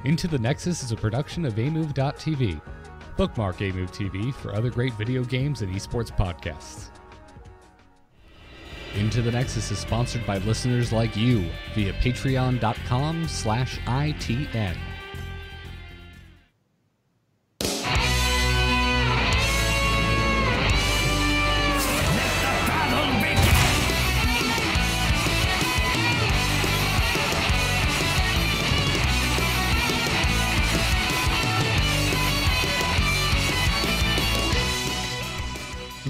Into the Nexus is a production of amove.tv. Bookmark amove TV for other great video games and esports podcasts. Into the Nexus is sponsored by listeners like you via patreon.com/ITN.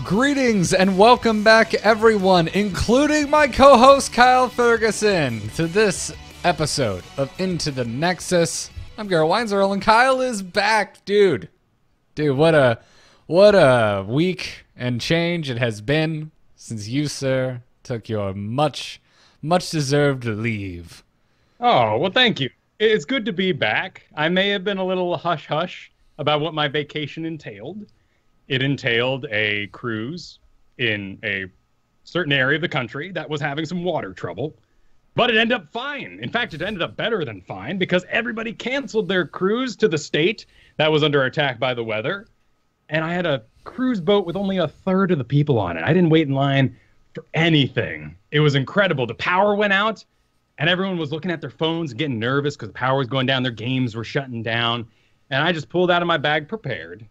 Greetings and welcome back, everyone, including my co-host Kyle Fergusson, to this episode of Into the Nexus. I'm Garrett Weinzierl, and Kyle is back, dude. What a week and change it has been since you, sir, took your much deserved leave. Oh, well, thank you. It's good to be back. I may have been a little hush-hush about what my vacation entailed. It entailed a cruise in a certain area of the country that was having some water trouble, but it ended up fine. In fact, it ended up better than fine because everybody canceled their cruise to the state that was under attack by the weather, and I had a cruise boat with only a third of the people on it. I didn't wait in line for anything. It was incredible. The power went out, and everyone was looking at their phones and getting nervous because the power was going down. Their games were shutting down, and I just pulled out of my bag prepared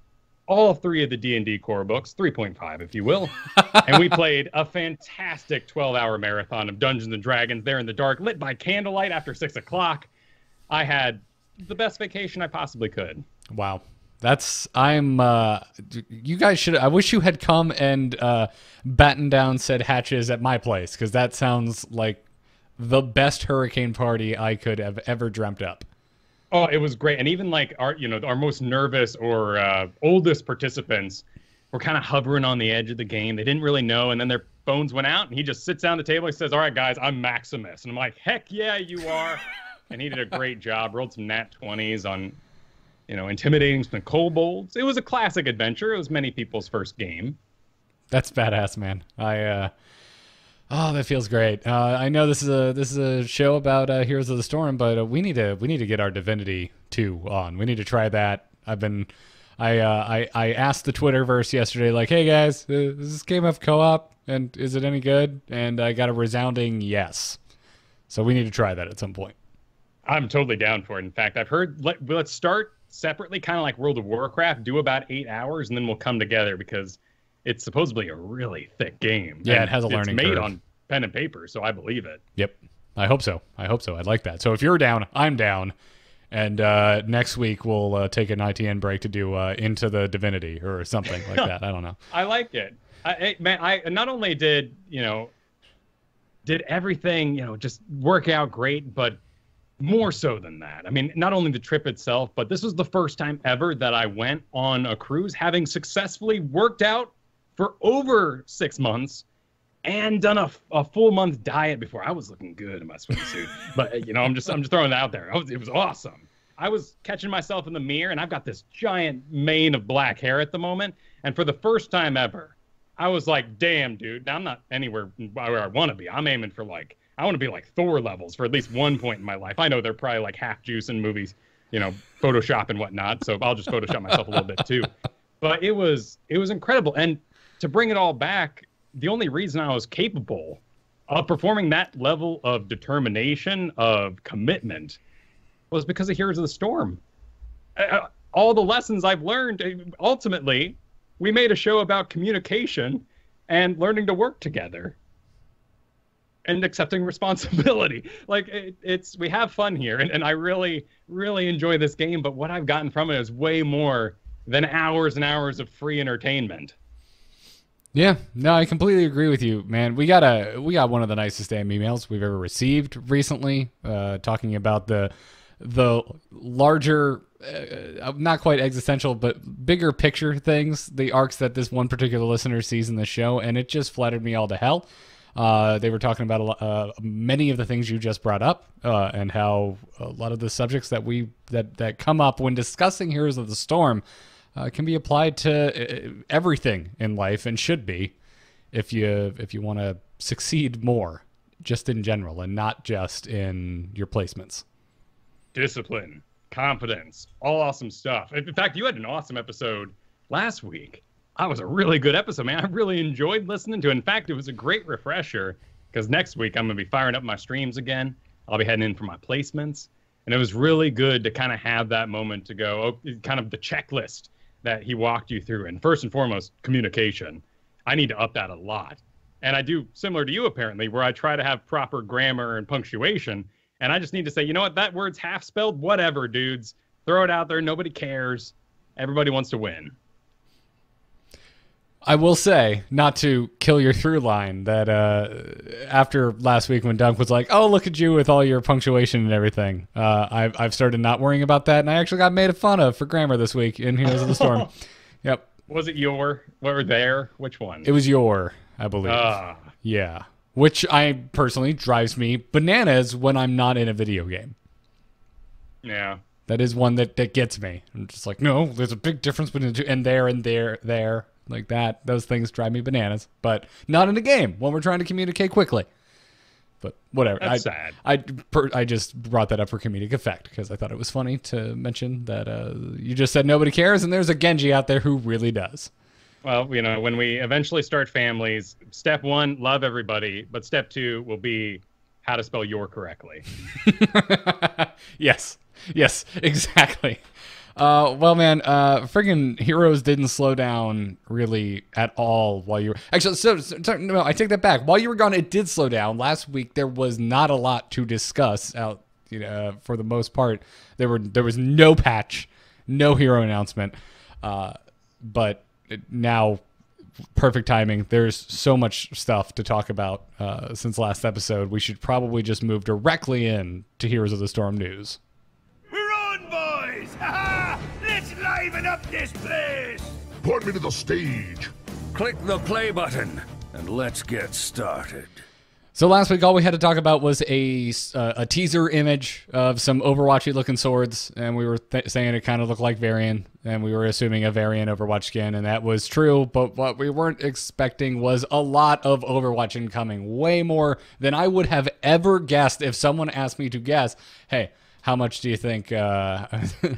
all three of the D&D core books, 3.5 if you will, and we played a fantastic 12-hour marathon of Dungeons & Dragons there in the dark, lit by candlelight after 6 o'clock. I had the best vacation I possibly could. Wow. You guys should, I wish you had come and battened down said hatches at my place, because that sounds like the best hurricane party I could have ever dreamt up. Oh, it was great. And even like our most nervous or oldest participants were kind of hovering on the edge of the game. They didn't really know. And then their phones went out and he just sits down at the table and says, "All right, guys, I'm Maximus." And I'm like, "Heck yeah, you are." And he did a great job. Rolled some nat 20s on, intimidating some kobolds. It was a classic adventure. It was many people's first game. That's badass, man. Oh, that feels great. I know this is a show about Heroes of the Storm, but we need to get our Divinity 2 on. We need to try that. I asked the Twitterverse yesterday, like, "Hey guys, does this game have co-op, and is it any good?" And I got a resounding yes. So we need to try that at some point. I'm totally down for it. In fact, I've heard let's start separately, kind of like World of Warcraft, do about 8 hours, and then we'll come together because it's supposedly a really thick game. Yeah, it has a learning curve. It's made on pen and paper, so I believe it. Yep. I hope so. I'd like that. So if you're down, I'm down. And next week we'll take an ITN break to do Into the Divinity or something like that. I don't know. I like it. I not only did everything, just work out great, but more so than that. I mean, not only the trip itself, but this was the first time ever that I went on a cruise having successfully worked out for over 6 months and done a full month diet before. I was looking good in my swimsuit, but I'm just throwing that out there. It was awesome. I was catching myself in the mirror, and I've got this giant mane of black hair at the moment. And for the first time ever, I was like, "Damn, dude, now I'm not anywhere where I want to be. I'm aiming for I want to be like Thor levels for at least one point in my life." I know they're probably like half juice in movies, Photoshop and whatnot. So I'll just Photoshop myself a little bit too. But it was incredible. And to bring it all back, the only reason I was capable of performing that level of determination, of commitment, was because of Heroes of the Storm. All the lessons I've learned, ultimately, we made a show about communication and learning to work together and accepting responsibility. We have fun here, and I really, really enjoy this game, but what I've gotten from it is way more than hours and hours of free entertainment. Yeah, no, I completely agree with you, man. We got one of the nicest damn emails we've ever received recently, talking about the larger, not quite existential, but bigger picture things, the arcs that this one particular listener sees in the show, and it just flattered me all to hell. They were talking about many of the things you just brought up, and how a lot of the subjects that come up when discussing Heroes of the Storm can be applied to everything in life, and should be, if you want to succeed more, just in general, and not just in your placements. Discipline, confidence, all awesome stuff. In fact, you had an awesome episode last week. That was a really good episode, man. I really enjoyed listening to it. In fact, it was a great refresher because next week I'm going to be firing up my streams again. I'll be heading in for my placements. And it was really good to kind of have that moment to go, kind of the checklist that he walked you through. And first and foremost, communication. I need to up that a lot. And I do similar to you, apparently, where I try to have proper grammar and punctuation. And I just need to say, you know what, that word's half spelled, whatever, dudes. Throw it out there. Nobody cares. Everybody wants to win. I will say, not to kill your through line, that after last week when Dunk was like, oh, look at you with all your punctuation and everything, I've started not worrying about that, and I actually got made fun of for grammar this week in Heroes of the Storm. Yep. Was it your, or their? Which one? It was your, I believe. Yeah. Which I personally drives me bananas when I'm not in a video game. Yeah. That is one that gets me. I'm just like, no, there's a big difference between the two, and there. Like that, those things drive me bananas, but not in a game when we're trying to communicate quickly. But whatever. That's sad. I just brought that up for comedic effect because I thought it was funny to mention that you just said nobody cares, and there's a Genji out there who really does. Well, you know, when we eventually start families, step 1, love everybody, but step 2 will be how to spell your correctly. Yes, exactly. Well, man, friggin' Heroes didn't slow down really at all while you were... Actually, no, I take that back. While you were gone, it did slow down. Last week, there was not a lot to discuss out, for the most part. There was no patch, no hero announcement, but now, perfect timing. There's so much stuff to talk about since last episode. We should probably just move directly in to Heroes of the Storm news. Boys! Let's liven up this place! Point me to the stage. Click the play button, and let's get started. So last week, all we had to talk about was a teaser image of some Overwatchy looking swords, and we were saying it kind of looked like Varian, and we were assuming a Varian Overwatch skin, and that was true, but what we weren't expecting was a lot of Overwatch incoming, way more than I would have ever guessed if someone asked me to guess, hey, how much do you think, how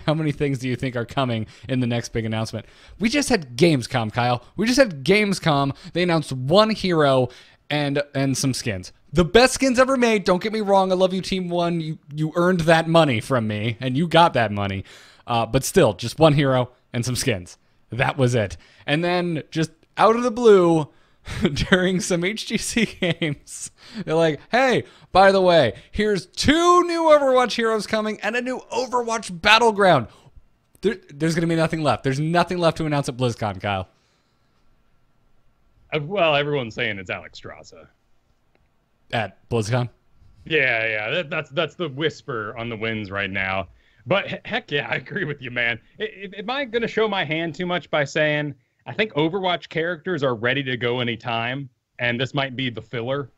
many things do you think are coming in the next big announcement? We just had Gamescom, Kyle. We just had Gamescom. They announced one hero and some skins. The best skins ever made. Don't get me wrong. I love you, Team One. You earned that money from me, and you got that money. But still, just one hero and some skins. That was it. And then just out of the blue, during some HGC games, they're like, hey, by the way, here's 2 new Overwatch heroes coming and a new Overwatch battleground. There's going to be nothing left. There's nothing left to announce at BlizzCon, Kyle. Well, everyone's saying it's Alex Strasza. At BlizzCon? Yeah. That's the whisper on the winds right now. But heck yeah, I agree with you, man. Am I going to show my hand too much by saying I think Overwatch characters are ready to go anytime, and this might be the filler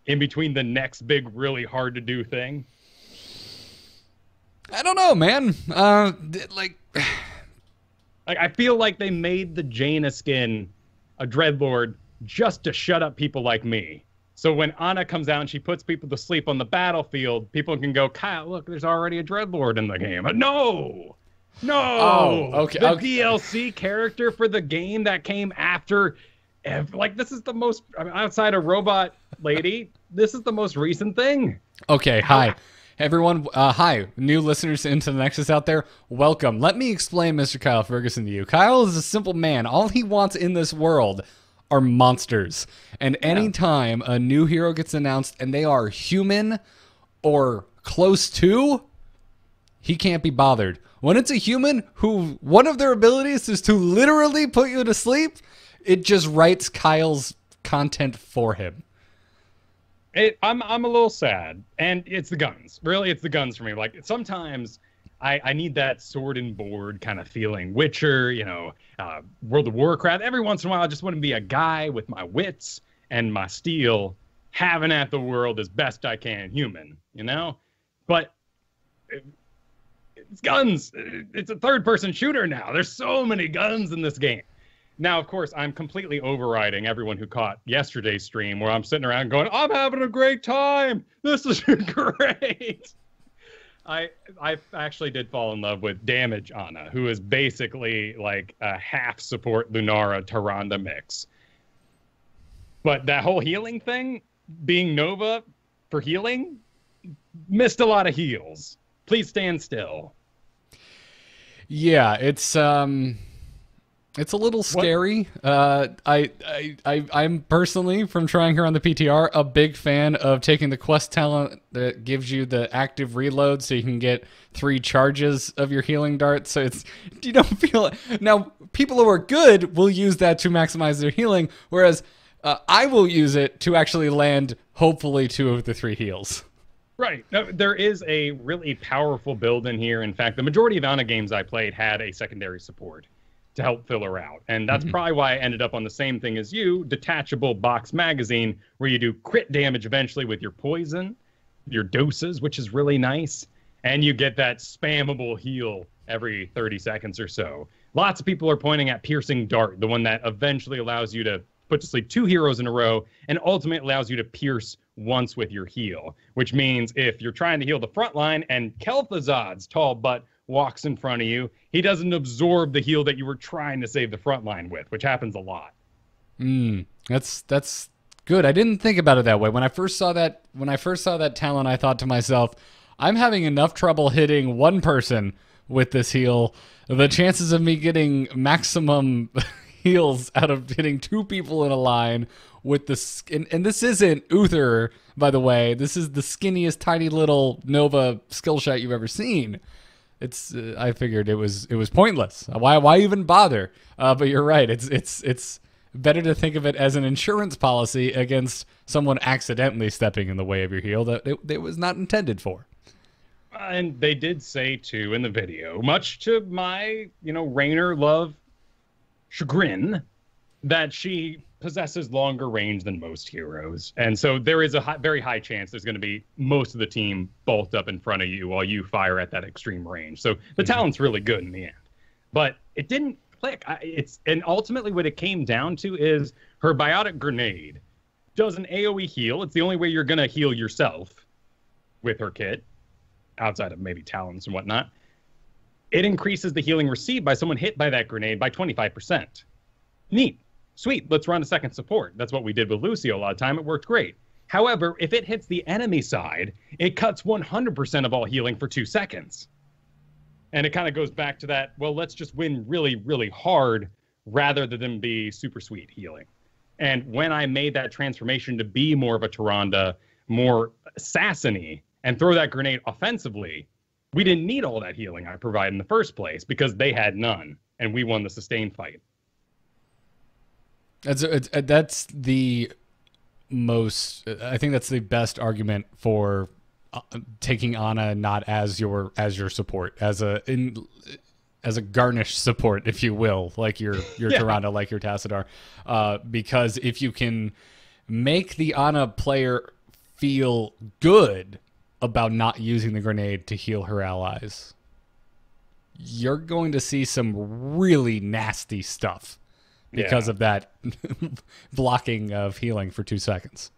in between the next big, really hard-to-do thing? I don't know, man. I feel like they made the Jaina skin a Dreadlord just to shut up people like me. So when Ana comes out and she puts people to sleep on the battlefield, people can go, Kyle, look, there's already a Dreadlord in the game. No! Oh, okay. The DLC character for the game that came after, this is the most, outside of Robot Lady, this is the most recent thing. Okay, hi. Everyone, hi. New listeners into the Nexus out there, welcome. Let me explain Mr. Kyle Fergusson to you. Kyle is a simple man. All he wants in this world are monsters. And anytime a new hero gets announced and they are human or close to, he can't be bothered. When it's a human who one of their abilities is to literally put you to sleep, it just writes Kyle's content for him. I'm a little sad, and it's the guns. Really, it's the guns for me. Like sometimes I need that sword and board kind of feeling. Witcher, World of Warcraft. Every once in a while, I just want to be a guy with my wits and my steel, having at the world as best I can, human. But it's guns. It's a third-person shooter now. There's so many guns in this game. Now, of course, I'm completely overriding everyone who caught yesterday's stream where I'm sitting around going, I'm having a great time. This is great. I actually did fall in love with Damage Ana, who is basically like a half support Lunara Tyrande mix. But that whole healing thing, being Nova for healing, missed a lot of heals. Please stand still. Yeah, it's a little scary. I'm personally, from trying her on the PTR, a big fan of taking the quest talent that gives you the active reload, so you can get 3 charges of your healing dart. So you don't feel now. People who are good will use that to maximize their healing, whereas I will use it to actually land hopefully 2 of the 3 heals. Right. No, there is a really powerful build in here. In fact, the majority of Ana games I played had a secondary support to help fill her out. And that's probably why I ended up on the same thing as you, detachable box magazine, where you do crit damage eventually with your poison, your doses, which is really nice. And you get that spammable heal every 30 seconds or so. Lots of people are pointing at Piercing Dart, the one that eventually allows you to put to sleep 2 heroes in a row and ultimately allows you to pierce once with your heal, which means if you're trying to heal the front line and Kel'Thuzad's tall butt walks in front of you, he doesn't absorb the heal that you were trying to save the front line with, which happens a lot. That's good. I didn't think about it that way. When I first saw that talent, I thought to myself, I'm having enough trouble hitting one person with this heal. The chances of me getting maximum heals out of hitting 2 people in a line with the and this isn't Uther, by the way. This is the skinniest, tiny little Nova skill shot you've ever seen. It's I figured it was pointless. Why even bother? But you're right. It's better to think of it as an insurance policy against someone accidentally stepping in the way of your heal that it was not intended for. And they did say too in the video, much to my Raynor love chagrin, that she possesses longer range than most heroes. And so there is a very high chance there's going to be most of the team bulked up in front of you while you fire at that extreme range. So the talent's really good in the end. But it didn't click. And ultimately what it came down to is her Biotic Grenade does an AoE heal. It's the only way you're going to heal yourself with her kit, outside of maybe talents and whatnot. It increases the healing received by someone hit by that grenade by 25%. Neat. Sweet, let's run a second support. That's what we did with Lucio a lot of time. It worked great. However, if it hits the enemy side, it cuts 100% of all healing for 2 seconds. And it kind of goes back to that, well, let's just win really, really hard rather than be super sweet healing. And when I made that transformation to be more of a Tyrande, more assassiny, and throw that grenade offensively, we didn't need all that healing I provided in the first place because they had none, and we won the sustained fight. That's the most. I think that's the best argument for taking Ana not as your support, as a garnish support, if you will, like your Tyrande, like your Tassadar, because if you can make the Ana player feel good about not using the grenade to heal her allies, you're going to see some really nasty stuff because of that blocking of healing for 2 seconds.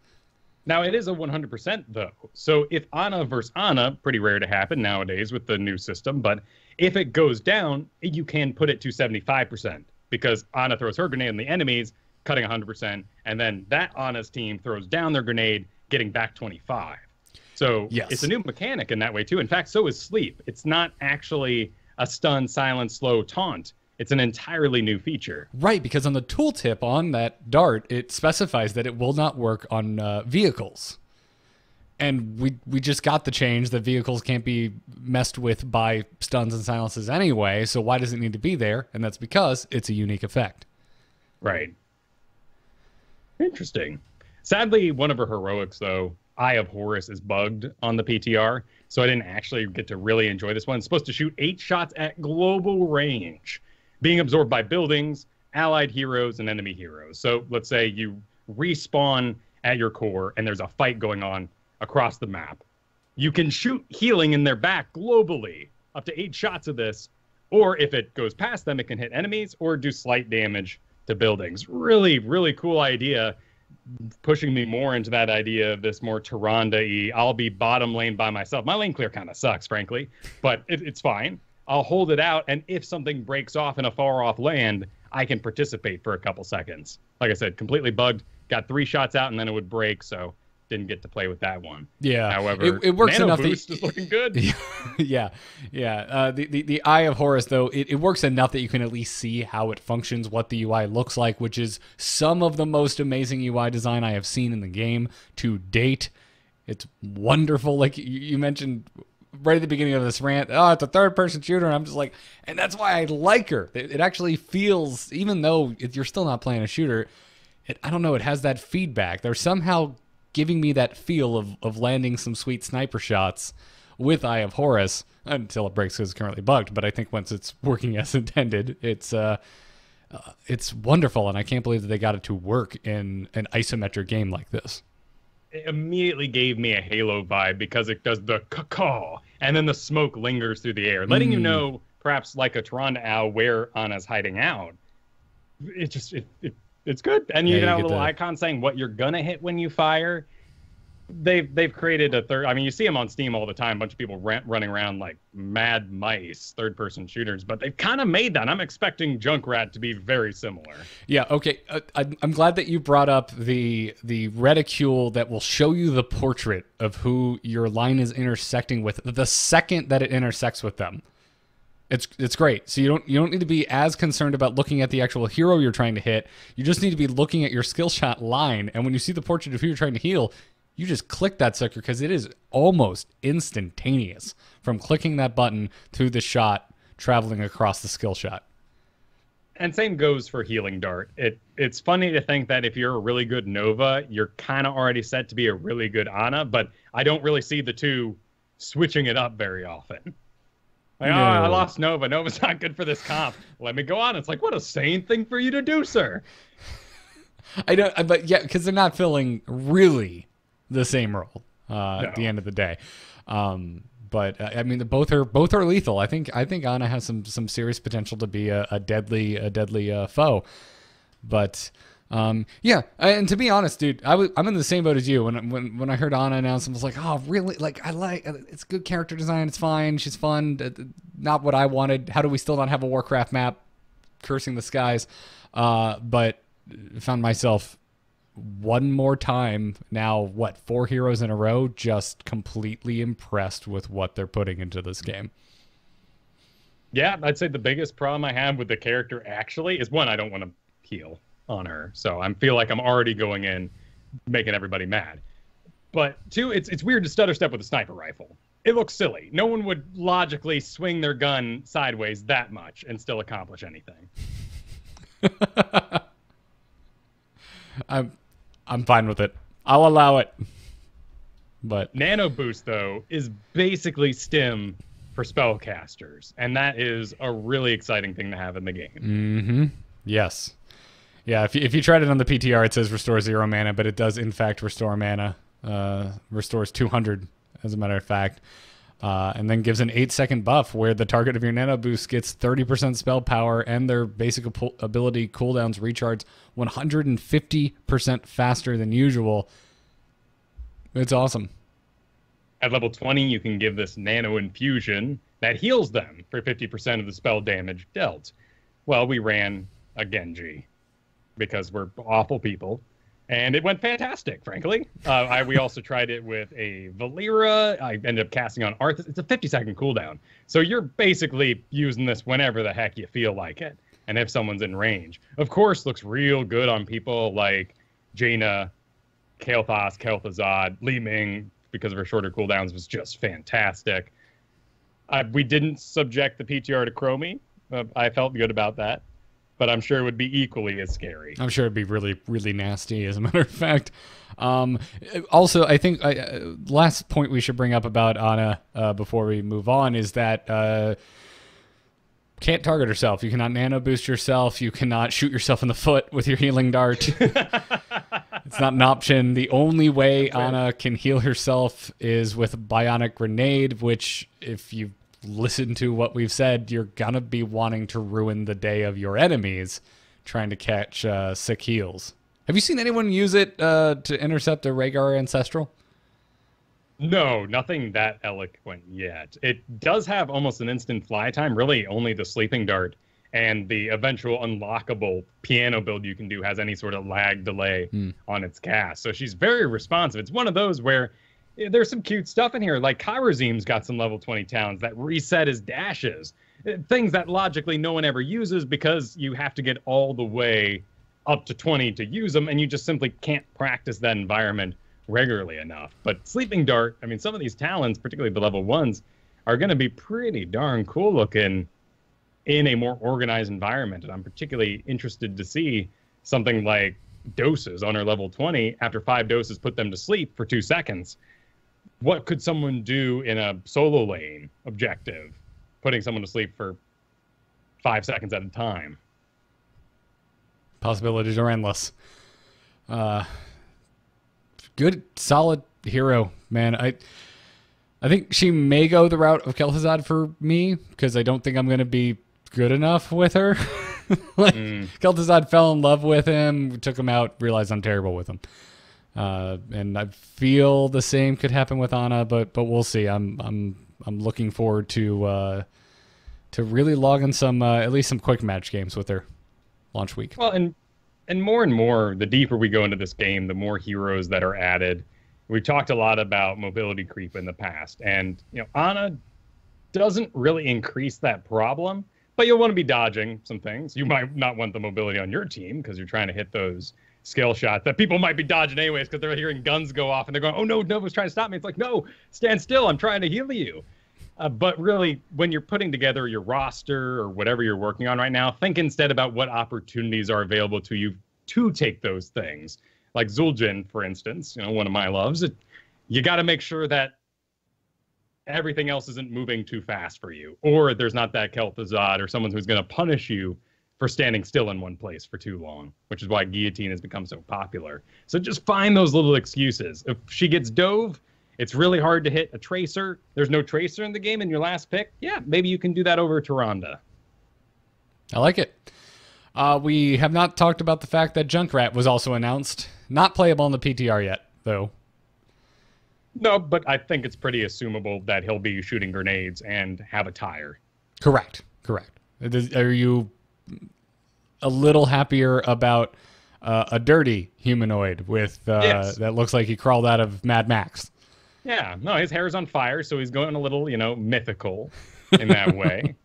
Now, it is a 100%, though. So if Ana versus Ana, pretty rare to happen nowadays with the new system, but if it goes down, you can put it to 75% because Ana throws her grenade on the enemies, cutting 100%, and then that Ana's team throws down their grenade, getting back 25. So It's a new mechanic in that way, too. In fact, so is Sleep. It's not actually a stun, silent, slow taunt. It's an entirely new feature. Right, because on the tooltip on that dart, it specifies that it will not work on vehicles. And we just got the change that vehicles can't be messed with by stuns and silences anyway, so why does it need to be there? And that's because it's a unique effect. Right. Interesting. Sadly, one of her heroics, though, Eye of Horus, is bugged on the PTR, so I didn't actually get to really enjoy this one. It's supposed to shoot 8 shots at global range, being absorbed by buildings, allied heroes, and enemy heroes. So let's say you respawn at your core and there's a fight going on across the map. You can shoot healing in their back globally, up to 8 shots of this, or if it goes past them, it can hit enemies or do slight damage to buildings. Really, really cool idea. pushing me more into that idea of this more Tyrande-y, I'll be bottom lane by myself. My lane clear kind of sucks, frankly, but it's fine. I'll hold it out, and if something breaks off in a far-off land, I can participate for a couple seconds. Like I said, completely bugged, got 3 shots out, and then it would break, so didn't get to play with that one. Yeah. However, it works Nano enough Boost that is looking good. yeah. The Eye of Horus, though, it works enough that you can at least see how it functions, what the UI looks like, which is some of the most amazing UI design I have seen in the game to date. It's wonderful. Like you mentioned right at the beginning of this rant, oh, it's a third-person shooter, and I'm just like, and that's why I like her. It actually feels, even though you're still not playing a shooter, I don't know, it has that feedback. They're somehow giving me that feel of landing some sweet sniper shots with Eye of Horus, until it breaks because it's currently bugged, but I think once it's working as intended, it's wonderful, and I can't believe that they got it to work in an isometric game like this. It immediately gave me a Halo vibe because it does the caw, and then the smoke lingers through the air, letting you know, perhaps like a Tyrande owl, where Ana's hiding out. It's good, and you have a little icon saying what you're gonna hit when you fire. They've created a third. I mean, you see them on Steam all the time. A bunch of people running around like mad mice, third-person shooters. But they've kind of made that. I'm expecting Junkrat to be very similar. Yeah. Okay. I'm glad that you brought up the reticule that will show you the portrait of who your line is intersecting with the second that it intersects with them. It's great. So you don't need to be as concerned about looking at the actual hero you're trying to hit. You just need to be looking at your skill shot line. And when you see the portrait of who you're trying to heal, you just click that sucker because it is almost instantaneous from clicking that button to the shot traveling across the skill shot. And same goes for Healing Dart. It's funny to think that if you're a really good Nova, you're kind of already set to be a really good Ana, but I don't really see the two switching it up very often. Like, no. Oh, I lost Nova. Nova's not good for this comp. Let me go on. It's like, what a sane thing for you to do, sir. I don't, but yeah, because they're not filling really the same role at the end of the day. But I mean, both are lethal. I think Ana has some serious potential to be a deadly foe. But yeah, and to be honest, dude, I'm in the same boat as you. When I heard Ana announced, I was like, oh, really? Like, it's good character design. It's fine. She's fun. Not what I wanted. How do we still not have a Warcraft map? Cursing the skies. But found myself one more time now, 4 heroes in a row, just completely impressed with what they're putting into this game. Yeah, I'd say the biggest problem I have with the character actually is, one, I don't want to heal on her, so I feel like I'm already going in making everybody mad. But 2, it's weird to stutter step with a sniper rifle. It looks silly. No one would logically swing their gun sideways that much and still accomplish anything. I'm fine with it. I'll allow it. But Nano Boost, though, is basically stim for spellcasters, and that is a really exciting thing to have in the game. Mm-hmm. Yes. Yeah, if you tried it on the PTR, it says restore 0 mana, but it does, in fact, restore mana. Restores 200, as a matter of fact. And then gives an 8-second buff where the target of your Nano Boost gets 30% spell power, and their basic ability cooldowns recharge 150% faster than usual. It's awesome. At level 20, you can give this Nano Infusion that heals them for 50% of the spell damage dealt. Well, we ran a Genji because we're awful people. And it went fantastic, frankly. We also tried it with a Valera. I ended up casting on Arthas. It's a 50-second cooldown. So you're basically using this whenever the heck you feel like it. And if someone's in range. Of course, looks real good on people like Jaina, Kel'Thuzad, Li Ming, because of her shorter cooldowns, was just fantastic. We didn't subject the PTR to Chromie. I felt good about that. But I'm sure it would be equally as scary. I'm sure it'd be really, really nasty, as a matter of fact. Also, I think last point we should bring up about Ana before we move on is that can't target herself. You cannot Nano Boost yourself. You cannot shoot yourself in the foot with your Healing Dart. It's not an option. The only way Ana can heal herself is with Bionic Grenade, which, if you listen to what we've said, you're gonna be wanting to ruin the day of your enemies trying to catch sick heals. Have you seen anyone use it to intercept a Rhaegar Ancestral? No, nothing that eloquent yet. It does have almost an instant fly time. Really, only the Sleeping Dart and the eventual unlockable piano build you can do has any sort of lag delay on its cast. So she's very responsive. It's one of those where there's some cute stuff in here. Like Kyrazim's got some level 20 talents that reset his dashes. Things that logically no one ever uses because you have to get all the way up to 20 to use them, and you just simply can't practice that environment regularly enough. But Sleeping Dart, I mean, some of these talents, particularly the level 1s, are going to be pretty darn cool looking in a more organized environment. And I'm particularly interested to see something like doses on her level 20. After 5 doses, put them to sleep for 2 seconds. What could someone do in a solo lane objective, putting someone to sleep for 5 seconds at a time? Possibilities are endless. Good, solid hero, man. I think she may go the route of Kel'Thuzad for me, because I don't think I'm going to be good enough with her. Kel'Thuzad fell in love with him, took him out, realized I'm terrible with him. And I feel the same could happen with Ana, but we'll see. I'm looking forward to really logging some at least some quick match games with her launch week. Well, and more, the deeper we go into this game, the more heroes that are added. We've talked a lot about mobility creep in the past, and Ana doesn't really increase that problem, but you'll want to be dodging some things. You might not want the mobility on your team because you're trying to hit those skill shots that people might be dodging anyways because they're hearing guns go off and they're going, oh no, Nova's trying to stop me. It's like, no, stand still, I'm trying to heal you. But really, when you're putting together your roster or whatever you're working on right now, think instead about what opportunities are available to you to take those things. Like Zul'jin, for instance, one of my loves. You got to make sure that everything else isn't moving too fast for you, or there's not that Kel'Thuzad or someone who's going to punish you for standing still in one place for too long, which is why guillotine has become so popular. So just find those little excuses. If she gets dove, it's really hard to hit a tracer. There's no tracer in the game in your last pick. Yeah, maybe you can do that over Tyrande. I like it. We have not talked about the fact that Junkrat was also announced. Not playable in the PTR yet, though. No, but I think it's pretty assumable that he'll be shooting grenades and have a tire. Correct. Are you a little happier about a dirty humanoid with yes, that looks like he crawled out of Mad Max? Yeah, no, his hair's on fire, so he's going a little, mythical in that way.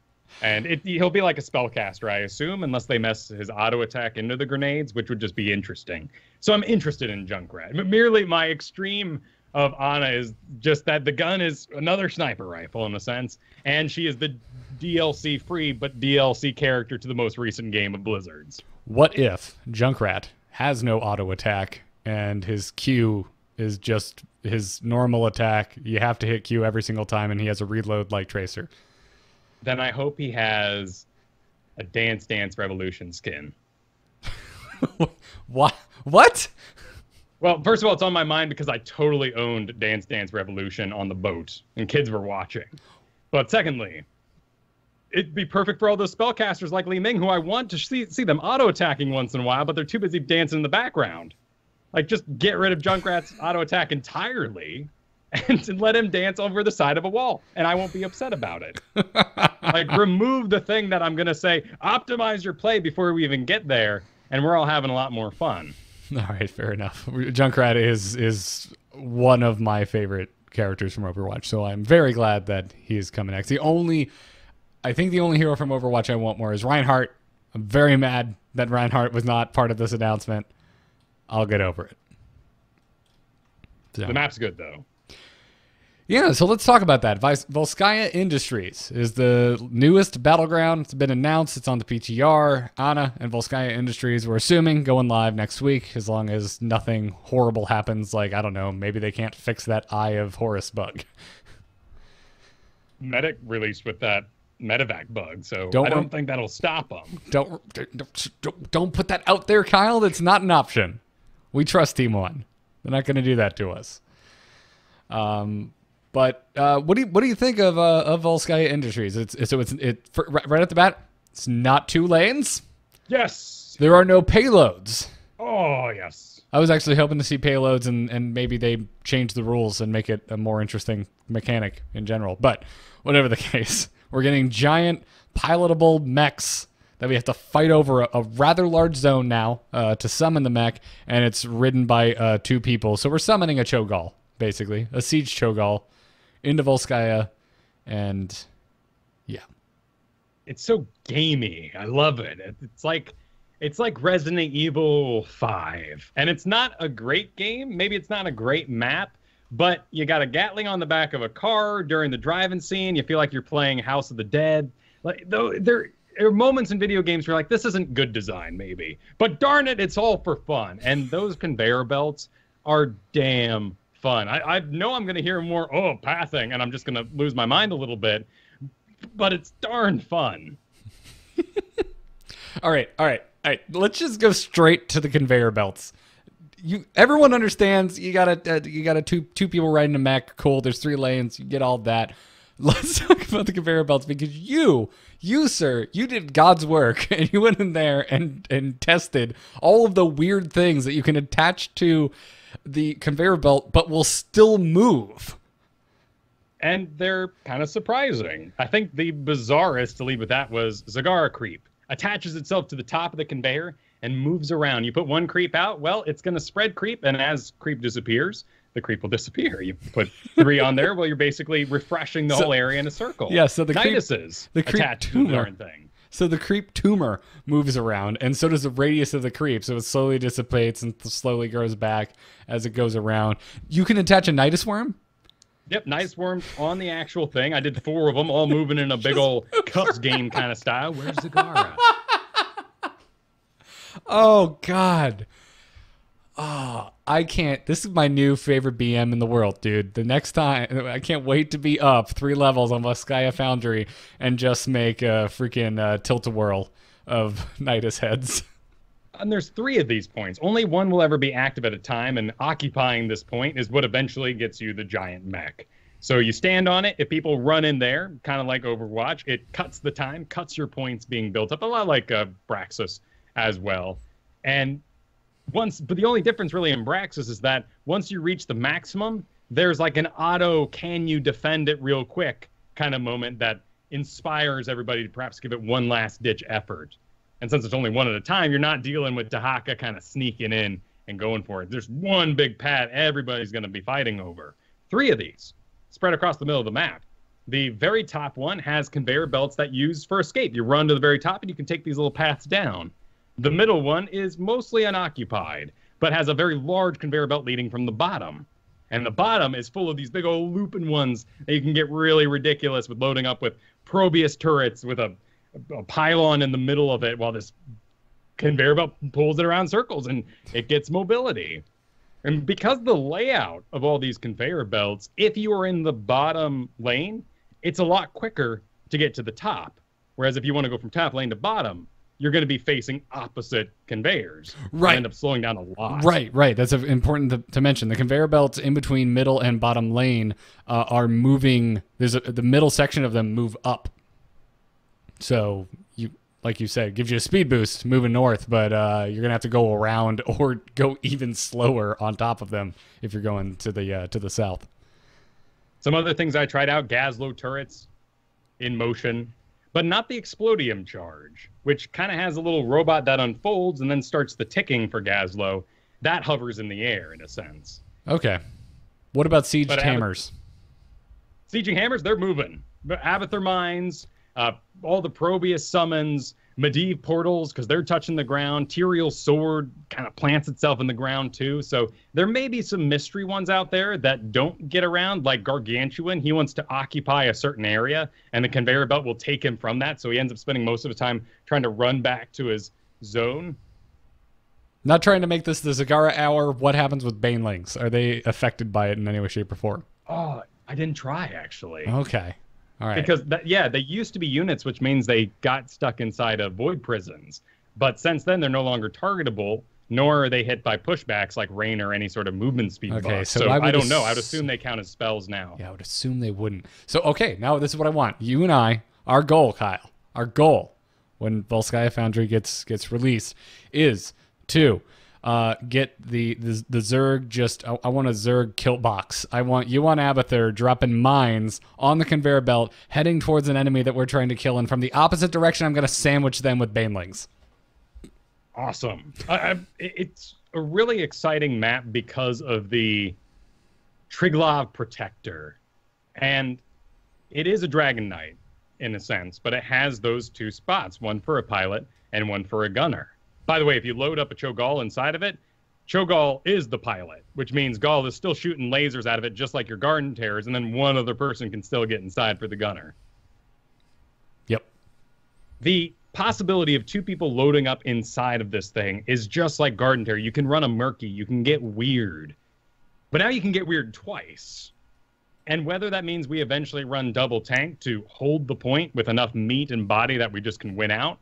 And he'll be like a spellcaster, I assume, unless they mess his auto attack into the grenades, which would just be interesting. So I'm interested in Junkrat. But merely my extreme of Ana is just that the gun is another sniper rifle in a sense, and she is the DLC free but DLC character to the most recent game of Blizzard's. What if Junkrat has no auto attack and his Q is just his normal attack? You have to hit Q every single time, and he has a reload like Tracer. Then I hope he has a Dance Dance Revolution skin. What? Well, first of all, it's on my mind because I totally owned Dance Dance Revolution on the boat, and kids were watching. But secondly, it'd be perfect for all those spellcasters like Li Ming, who I want to see them auto-attacking once in a while, but they're too busy dancing in the background. Like, just get rid of Junkrat's auto-attack entirely and let him dance over the side of a wall, and I won't be upset about it. Like, remove the thing that I'm going to say, optimize your play before we even get there, and we're all having a lot more fun. All right, fair enough. Junkrat is one of my favorite characters from Overwatch, so I'm very glad that he is coming next. I think the only hero from Overwatch I want more is Reinhardt. I'm very mad that Reinhardt was not part of this announcement. I'll get over it. So. The map's good, though. Yeah, so let's talk about that. Volskaya Industries is the newest battleground. It's been announced. It's on the PTR. Ana and Volskaya Industries, we're assuming, going live next week, as long as nothing horrible happens. Like, I don't know, maybe they can't fix that Eye of Horus bug. Medic released with that medevac bug, so I don't think that'll stop them. Don't put that out there, Kyle. That's not an option. We trust Team One. They're not going to do that to us. But what do you think of Volskaya Industries? It's right at the bat. It's not 2 lanes. Yes. There are no payloads. Oh, yes. I was actually hoping to see payloads and maybe they change the rules and make it a more interesting mechanic in general. But whatever the case, we're getting giant pilotable mechs that we have to fight over a rather large zone now to summon the mech, and it's ridden by 2 people. So we're summoning a Cho'Gall, basically, a siege Cho'Gall into Volskaya, and yeah. It's so gamey. I love it. It's like Resident Evil 5. And it's not a great game. Maybe it's not a great map, but you got a Gatling on the back of a car during the driving scene. You feel like you're playing House of the Dead. Like, though there are moments in video games where you're like, this isn't good design, maybe. But darn it, it's all for fun. And those conveyor belts are damn fun. I know I'm going to hear more, pathing, and I'm just going to lose my mind a little bit. But it's darn fun. All right. Let's just go straight to the conveyor belts. Everyone understands you got two people riding a mech. Cool. There's 3 lanes. You get all that. Let's talk about the conveyor belts because you, sir, you did God's work and you went in there and tested all of the weird things that you can attach to the conveyor belt, but will still move. And they're kind of surprising. I think the bizarrest to leave with that was Zagara creep. Attaches itself to the top of the conveyor and moves around. You put 1 creep out, well, it's going to spread creep, and as creep disappears, the creep will disappear. You put 3 on there, well, you're basically refreshing the whole area in a circle. Yeah, so the creep attached to the darn thing. So the creep tumor moves around, and so does the radius of the creep. So it slowly dissipates and slowly grows back as it goes around. You can attach a Nidus worm. Yep, nice worms on the actual thing. I did 4 of them, all moving in a big old cups game kind of style. Where's Zagara? Oh, God. Oh, I can't. This is my new favorite BM in the world, dude. The next time, I can't wait to be up 3 levels on Volskaya Foundry and just make a freaking tilt-a-whirl of Nidus heads. And there's 3 of these points. Only 1 will ever be active at a time, and occupying this point is what eventually gets you the giant mech. So you stand on it. If people run in there, kind of like Overwatch, it cuts the time, cuts your points being built up, a lot like Braxis as well. And but the only difference really in Braxis is that once you reach the maximum, there's like an auto, can you defend it real quick kind of moment that inspires everybody to perhaps give it one last ditch effort. And since it's only 1 at a time, you're not dealing with Dahaka kind of sneaking in and going for it. There's 1 big pad everybody's going to be fighting over. 3 of these spread across the middle of the map. The very top one has conveyor belts that use for escape. You run to the very top and you can take these little paths down. The middle one is mostly unoccupied, but has a very large conveyor belt leading from the bottom. And the bottom is full of these big old looping ones that you can get really ridiculous with loading up with Probius turrets with a pylon in the middle of it while this conveyor belt pulls it around circles and it gets mobility. And because the layout of all these conveyor belts, if you are in the bottom lane, it's a lot quicker to get to the top. Whereas if you want to go from top lane to bottom, you're going to be facing opposite conveyors. Right. You end up slowing down a lot. Right. That's important to mention. The conveyor belts in between middle and bottom lane are moving. The middle section of them move up. So, like you said, it gives you a speed boost moving north, but you're going to have to go around or go even slower on top of them if you're going to the south. Some other things I tried out, Gazlo turrets in motion, but not the Explodium charge, which kind of has a little robot that unfolds and then starts the ticking for Gazlo. That hovers in the air, in a sense. Okay. What about siege hammers? Sieging hammers, they're moving. Abathur mines, all the Probius summons, Medivh portals, because they're touching the ground. Tyrael sword kind of plants itself in the ground, too. So there may be some mystery ones out there that don't get around, like Gargantuan. He wants to occupy a certain area, and the conveyor belt will take him from that. So he ends up spending most of the time trying to run back to his zone. Not trying to make this the Zagara hour. What happens with Banelings? Are they affected by it in any way, shape, or form? Oh, I didn't try, actually. Okay. All right. Because, they used to be units, which means they got stuck inside of void prisons. But since then, they're no longer targetable, nor are they hit by pushbacks like rain or any sort of movement speed buff. So I don't know. I would assume they count as spells now. Yeah, I would assume they wouldn't. So, okay, now this is what I want. You and I, our goal, Kyle, our goal when Volskaya Foundry gets released is to get the Zerg. Just I want a Zerg kilt box. I want Yuan Abathur dropping mines on the conveyor belt, heading towards an enemy that we're trying to kill, and from the opposite direction, I'm going to sandwich them with banelings. Awesome. It's a really exciting map because of the Triglav Protector, and it is a Dragon Knight in a sense, but it has those two spots, one for a pilot and one for a gunner. By the way, if you load up a Cho'Gall inside of it, Cho'Gall is the pilot, which means Gall is still shooting lasers out of it just like your Garden Terrors, and then one other person can still get inside for the gunner. Yep. The possibility of two people loading up inside of this thing is just like Garden Terror. You can run a Murky, you can get weird. But now you can get weird twice. And whether that means we eventually run double tank to hold the point with enough meat and body that we just can win out,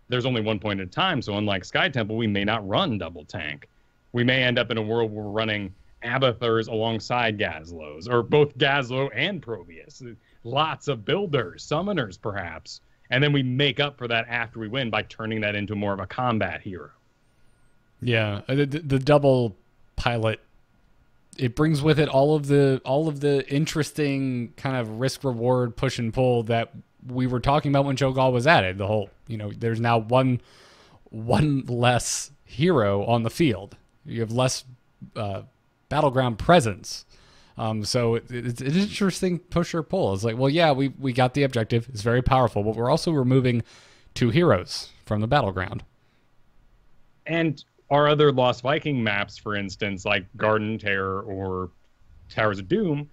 there's only one point at a time. So unlike Sky Temple, we may not run double tank. We may end up in a world where we're running Abathurs alongside Gazlows, or both Gazlo and Probius. Lots of builders, summoners perhaps. And then we make up for that after we win by turning that into more of a combat hero. Yeah, the double pilot, it brings with it all of the interesting kind of risk reward push and pull that we were talking about when Cho'Gall was added. The whole, there's now one less hero on the field. You have less battleground presence. So it's an interesting push or pull. It's like, well, yeah, we got the objective. It's very powerful, but we're also removing 2 heroes from the battleground. And our other Lost Viking maps, for instance, like Garden Terror or Towers of Doom,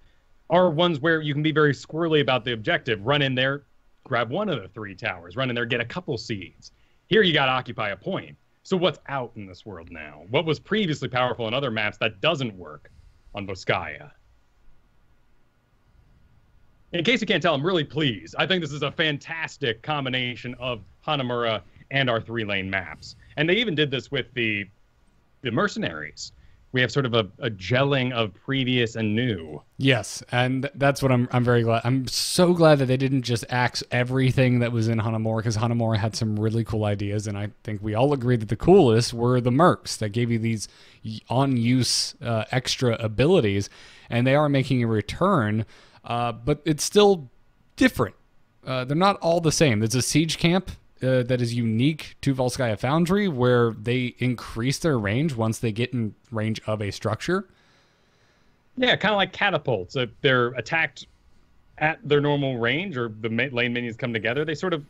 are ones where you can be very squirrely about the objective. Run in there, grab one of the 3 towers. Run in there, get a couple seeds. Here you got to occupy a point. So what's out in this world now? What was previously powerful in other maps that doesn't work on Volskaya? In case you can't tell, I'm really pleased. I think this is a fantastic combination of Hanamura and our 3-lane maps. And they even did this with the mercenaries. We have sort of a gelling of previous and new. Yes, and that's what I'm very glad. I'm so glad that they didn't just axe everything that was in Hanamura, because Hanamura had some really cool ideas, and I think we all agreed that the coolest were the mercs that gave you these on-use extra abilities, and they are making a return, but it's still different. They're not all the same. There's a siege camp that is unique to Volskaya Foundry, where they increase their range once they get in range of a structure. Yeah, kind of like catapults. If they're attacked at their normal range, or the lane minions come together, they sort of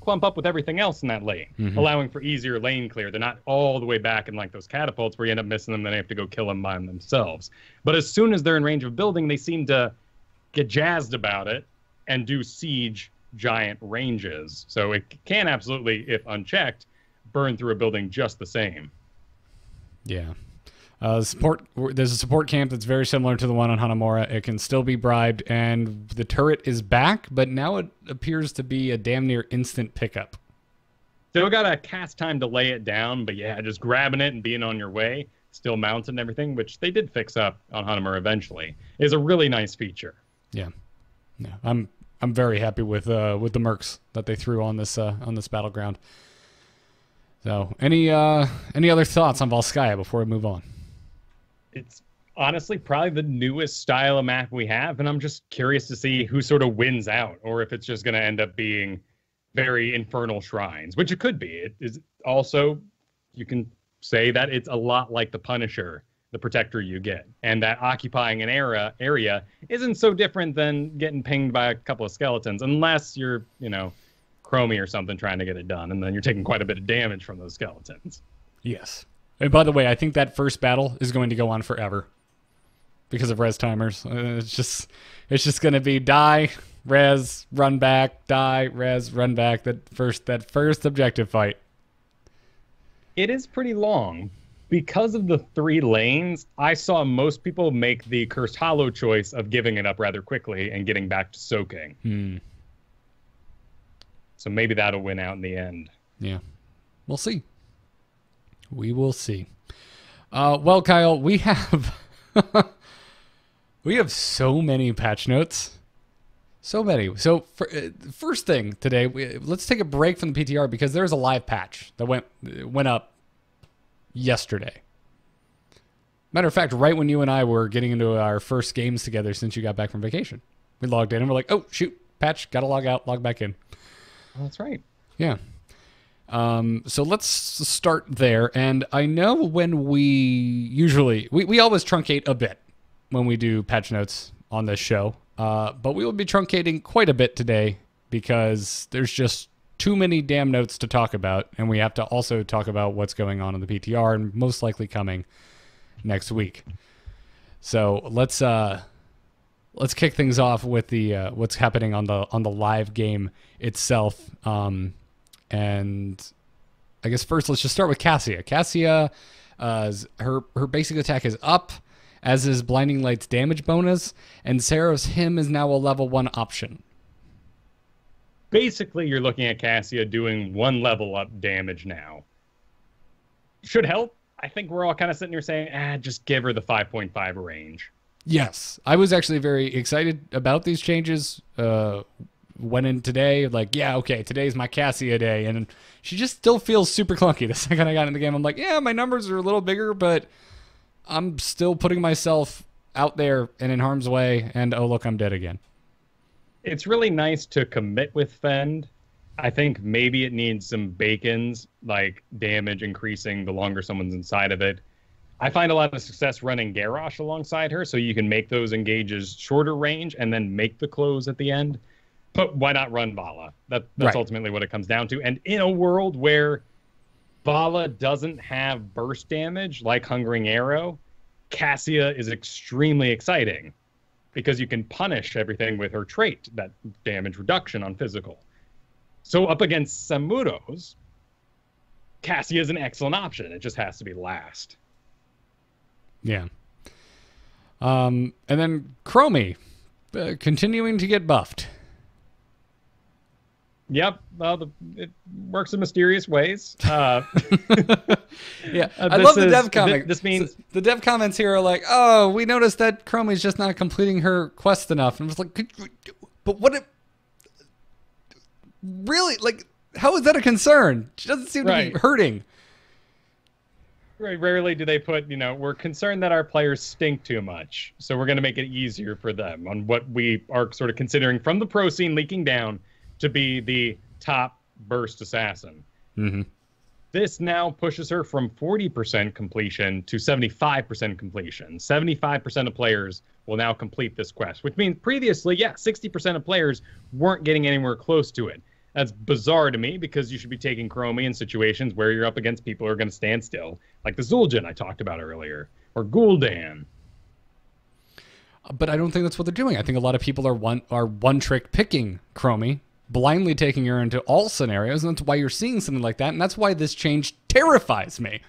clump up with everything else in that lane, allowing for easier lane clear. They're not all the way back in like those catapults where you end up missing them, then they have to go kill them by themselves. But as soon as they're in range of building, they seem to get jazzed about it and do siege giant ranges. So it can absolutely, if unchecked, burn through a building just the same. Yeah. There's a support camp that's very similar to the one on Hanamura. It can still be bribed, and the turret is back, but now it appears to be a damn near instant pickup. Still got a cast time to lay it down, but yeah, just grabbing it and being on your way, still mounted and everything, which they did fix up on Hanamura eventually, is a really nice feature. Yeah. I'm very happy with the mercs that they threw on this battleground. So, any other thoughts on Volskaya before we move on? It's honestly probably the newest style of map we have, and I'm just curious to see who sort of wins out, or if it's just going to end up being very infernal shrines, which it could be. It is also, you can say that it's a lot like the Punisher, the protector you get, and that occupying an area isn't so different than getting pinged by a couple of skeletons, unless you're, Chromie or something trying to get it done, and then you're taking quite a bit of damage from those skeletons. Yes. And by the way, I think that first battle is going to go on forever because of res timers. It's just going to be die, res, run back, die, res, run back. That first objective fight. It is pretty long. Because of the 3 lanes, I saw most people make the Cursed Hollow choice of giving it up rather quickly and getting back to soaking. So maybe that'll win out in the end. Yeah. We'll see. We will see. Well, Kyle, we have so many patch notes. So many. So first thing today, let's take a break from the PTR because there's a live patch that went up yesterday. Matter of fact, right when you and I were getting into our first games together since you got back from vacation, we logged in and we're like, oh, shoot, patch, got to log out, log back in. Oh, that's right. Yeah. So let's start there. And I know when we always truncate a bit when we do patch notes on this show, but we will be truncating quite a bit today because there's just too many damn notes to talk about, and we have to also talk about what's going on in the PTR and most likely coming next week. So let's kick things off with the what's happening on the live game itself. And I guess first let's just start with Cassia. Cassia, her basic attack is up, as is Blinding Light's damage bonus, and Seraph's Hymn is now a level 1 option. Basically, you're looking at Cassia doing 1 level up damage now. Should help. I think we're all kind of sitting here saying, just give her the 5.5 range. Yes. I was actually very excited about these changes. Went in today, like, yeah, okay, today's my Cassia day. And she just still feels super clunky. The second I got in the game, I'm like, yeah, my numbers are a little bigger, but I'm still putting myself out there and in harm's way. And, oh, look, I'm dead again. It's really nice to commit with Fend. I think maybe it needs some bacons, like damage increasing the longer someone's inside of it. I find a lot of success running Garrosh alongside her, so you can make those engages shorter range and then make the close at the end. But why not run Vala? That's right. Ultimately what it comes down to. And in a world where Vala doesn't have burst damage like Hungering Arrow, Cassia is extremely exciting because you can punish everything with her trait, that damage reduction on physical. So up against Samuros, Cassia is an excellent option. It just has to be last. Yeah. And then Chromie, continuing to get buffed. Yep. Well, it works in mysterious ways. Yeah. I love the dev comment. This means the dev comments here are like, oh, we noticed that Chromie's just not completing her quest enough. And I was like, but what if... Really? Like, how is that a concern? She doesn't seem to be hurting. Right. Rarely do they put, we're concerned that our players stink too much, so we're going to make it easier for them on what we are sort of considering from the pro scene leaking down to be the top burst assassin. Mm-hmm. This now pushes her from 40% completion to 75% completion. 75% of players will now complete this quest, which means previously, 60% of players weren't getting anywhere close to it. That's bizarre to me because you should be taking Chromie in situations where you're up against people who are going to stand still, like the Zul'jin I talked about earlier, or Gul'dan. But I don't think that's what they're doing. I think a lot of people are one-trick picking Chromie, blindly taking her into all scenarios, and that's why you're seeing something like that, and that's why this change terrifies me.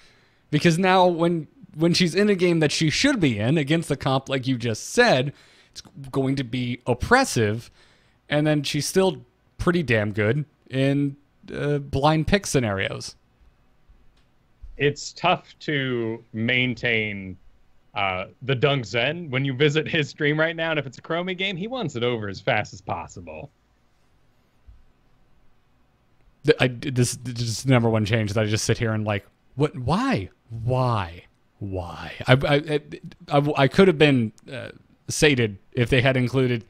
Because now when she's in a game that she should be in, against the comp like you just said, it's going to be oppressive, and then she's still pretty damn good in blind pick scenarios. It's tough to maintain the Dunk Zen when you visit his stream right now, and if it's a Chromie game, he wants it over as fast as possible. This is the number one change that I just sit here and like, what? Why? I could have been sated if they had included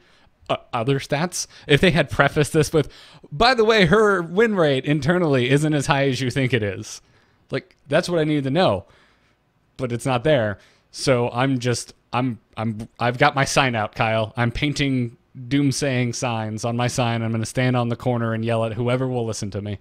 other stats. If they had prefaced this with, by the way, her win rate internally isn't as high as you think it is. Like, that's what I needed to know, but it's not there. So I've got my sign out, Kyle. I'm painting doomsaying signs on my sign. I'm going to stand on the corner and yell at whoever will listen to me.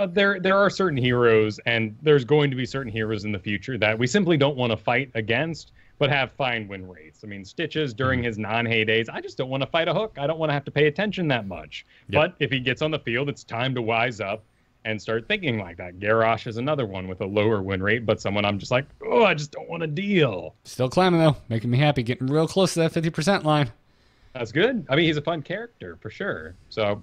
There are certain heroes, and there's going to be certain heroes in the future that we simply don't want to fight against, but have fine win rates. I mean, Stitches during his non-heydays, I just don't want to fight a Hook. I don't want to have to pay attention that much. Yep. But if he gets on the field, it's time to wise up and start thinking like that. Garrosh is another one with a lower win rate, but someone I'm just like, oh, I just don't want to deal. Still climbing, though. Making me happy. Getting real close to that 50% line. That's good. I mean, he's a fun character, for sure. So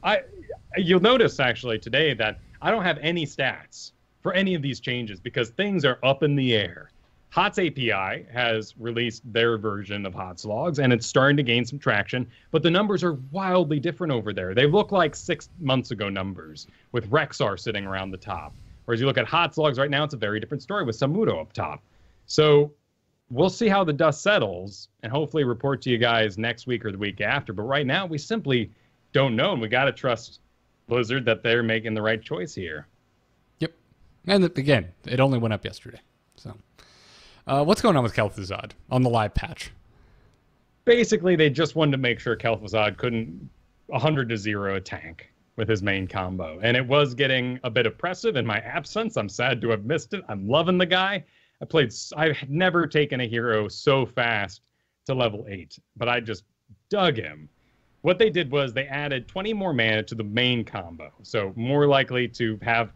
you'll notice, actually, today that I don't have any stats for any of these changes because things are up in the air. HOTS API has released their version of HOTS logs, and it's starting to gain some traction, but the numbers are wildly different over there. They look like 6 months ago numbers, with Rexar sitting around the top, Whereas you look at Hot Slugs right now, it's a very different story with Samuro up top. So we'll see how the dust settles and hopefully report to you guys next week or the week after. But right now, we simply don't know, and we got to trust Blizzard that they're making the right choice here. Yep. And again, it only went up yesterday. So what's going on with Kel'Thuzad on the live patch? Basically, they just wanted to make sure Kel'Thuzad couldn't 100-0 a tank with his main combo. And it was getting a bit oppressive in my absence. I'm sad to have missed it. I'm loving the guy. I've never taken a hero so fast to level 8, but I just dug him. What they did was they added 20 more mana to the main combo. So more likely to have,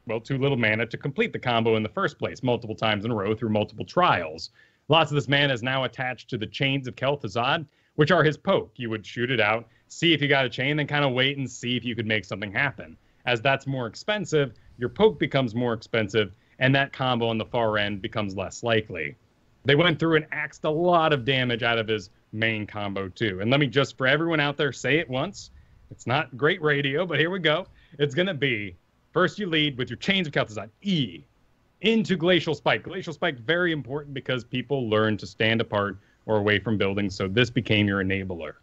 well, too little mana to complete the combo in the first place, multiple times in a row through multiple trials. Lots of this mana is now attached to the chains of Kel'Thuzad, which are his poke. You would shoot it out, see if you got a chain, then kind of wait and see if you could make something happen. As that's more expensive, your poke becomes more expensive, and that combo on the far end becomes less likely. They went through and axed a lot of damage out of his main combo too. And let me just, for everyone out there, say it once. It's not great radio, but here we go. It's going to be, first you lead with your chains of Kel'Thuzad, E, into Glacial Spike. Glacial Spike, very important because people learn to stand apart or away from buildings, so this became your enabler.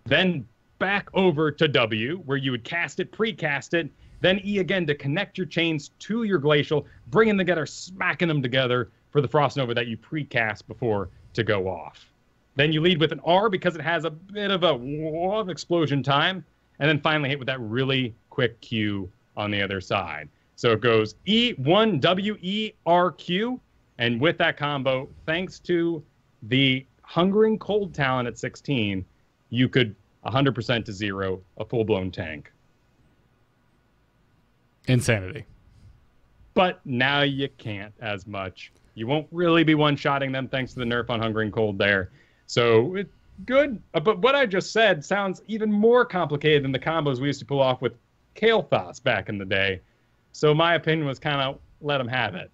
Then back over to W, where you would cast it, precast it, then E again to connect your chains to your Glacial, bringing them together, smacking them together for the Frost Nova that you precast before to go off. Then you lead with an R because it has a bit of a explosion time, and then finally hit with that really quick Q on the other side. So it goes E1, W, E, R, Q, and with that combo, thanks to the Hungering Cold talent at 16, you could 100% to 0 a full-blown tank. Insanity. But now you can't as much. You won't really be one-shotting them thanks to the nerf on Hungering Cold there. So it's good. But what I just said sounds even more complicated than the combos we used to pull off with Kel'Thuzad back in the day. So my opinion was kind of let them have it.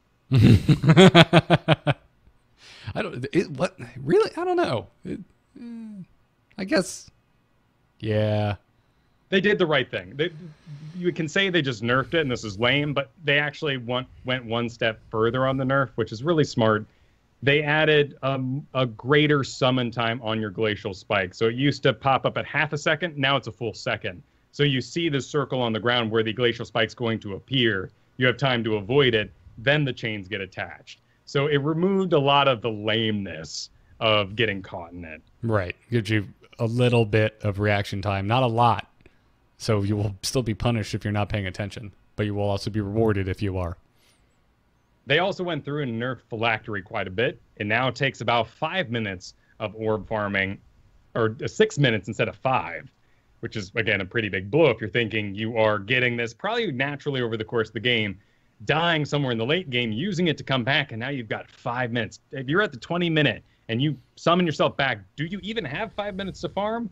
I don't know. I guess. Yeah. They did the right thing. You can say they just nerfed it and this is lame, but they actually went one step further on the nerf, which is really smart. They added a greater summon time on your Glacial Spike. So it used to pop up at half a second. Now it's a full second. So you see the circle on the ground where the Glacial Spike's going to appear. You have time to avoid it. Then the chains get attached. So it removed a lot of the lameness of getting caught in it. Right. Gives you a little bit of reaction time. Not a lot. So you will still be punished if you're not paying attention. But you will also be rewarded if you are. They also went through and nerfed Phylactery quite a bit. It now takes about 5 minutes of orb farming, or 6 minutes instead of 5, which is, again, a pretty big blow if you're thinking you are getting this probably naturally over the course of the game, dying somewhere in the late game, using it to come back, and now you've got 5 minutes. If you're at the 20-minute and you summon yourself back, do you even have 5 minutes to farm?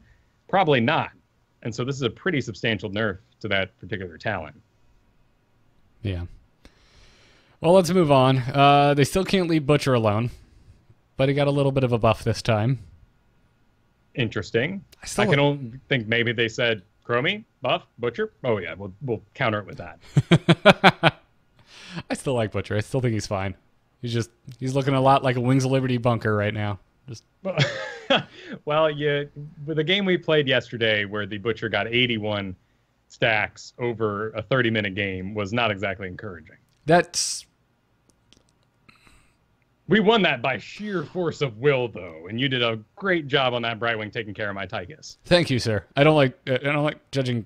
Probably not. And so this is a pretty substantial nerf to that particular talent. Yeah. Well, let's move on. They still can't leave Butcher alone, but he got a little bit of a buff this time. Interesting. I can only think maybe they said Chromie, buff, Butcher. Oh yeah, we'll counter it with that. I still like Butcher. I still think he's fine. He's looking a lot like a Wings of Liberty bunker right now. Well, with the game we played yesterday where the Butcher got 81 stacks over a 30-minute game was not exactly encouraging. We won that by sheer force of will, though, and you did a great job on that Brightwing taking care of my Tychus. Thank you, sir. I don't like judging.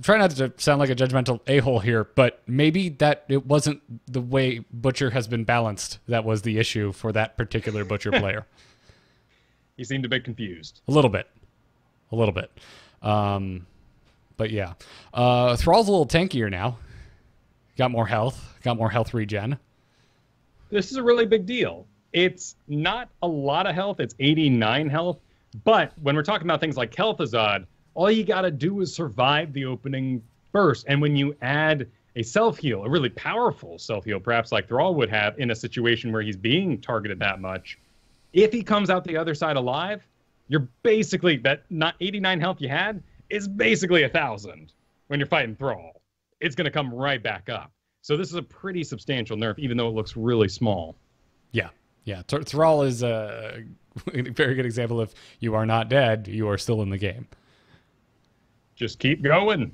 Try not to sound like a judgmental a-hole here, but maybe that it wasn't the way Butcher has been balanced that was the issue for that particular Butcher player. He seemed a bit confused. A little bit. But yeah. Thrall's a little tankier now. Got more health regen. This is a really big deal. It's not a lot of health. It's 89 health. But when we're talking about things like Kel'Thuzad, all you got to do is survive the opening burst. And when you add a self-heal, a really powerful self-heal, perhaps like Thrall would have in a situation where he's being targeted that much, if he comes out the other side alive, you're basically, that not 89 health you had is basically 1,000 when you're fighting Thrall. It's going to come right back up. So this is a pretty substantial nerf, even though it looks really small. Yeah. Yeah. Thrall is a very good example of you are not dead, you are still in the game. Just keep going.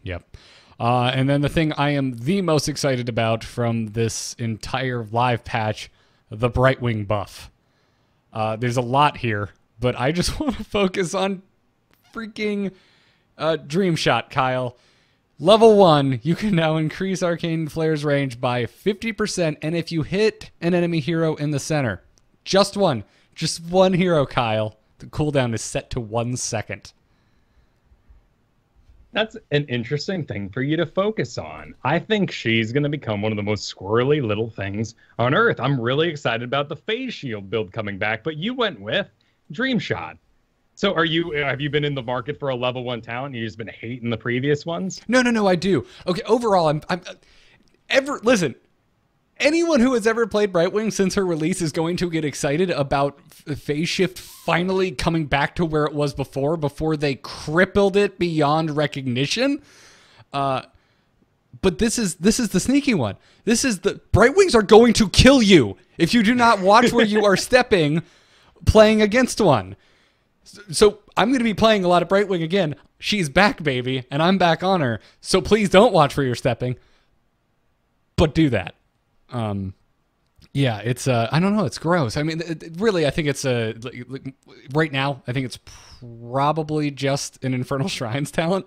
Yep. And then the thing I am the most excited about from this entire live patch, the Brightwing buff. There's a lot here, but I just want to focus on freaking Dream Shot, Kyle. Level 1, you can now increase Arcane Flare's range by 50%, and if you hit an enemy hero in the center, just one hero, Kyle, the cooldown is set to 1 second. That's an interesting thing for you to focus on. I think she's going to become one of the most squirrely little things on Earth. I'm really excited about the Phase Shield build coming back, but you went with Dream Shot. So have you been in the market for a level 1 talent? You've just been hating the previous ones? No, I do. Okay, overall, listen, anyone who has ever played Brightwing since her release is going to get excited about Phase Shift finally coming back to where it was before they crippled it beyond recognition. But this is the sneaky one. This is the Brightwings are going to kill you if you do not watch where you are stepping playing against one. So I'm going to be playing a lot of Brightwing again. She's back, baby, and I'm back on her. So please don't watch where you're stepping, but do that. Yeah, it's I don't know, it's gross. I mean, really, I think it's right now, I think it's probably just an Infernal Shrines talent.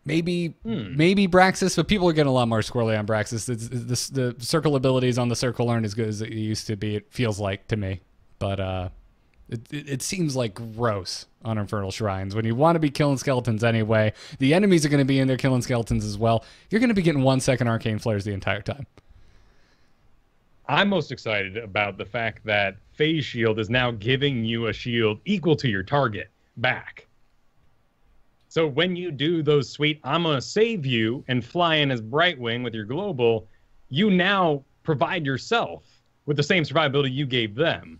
Maybe Braxis, but people are getting a lot more squirrely on Braxis. The circle abilities on the circle aren't as good as it used to be, it feels like to me. But it seems like gross on Infernal Shrines. When you want to be killing skeletons anyway, the enemies are going to be in there killing skeletons as well. You're going to be getting 1 second arcane flares the entire time. I'm most excited about the fact that Phase Shield is now giving you a shield equal to your target back. So when you do those sweet, I'm going to save you and fly in as Brightwing with your global, you now provide yourself with the same survivability you gave them.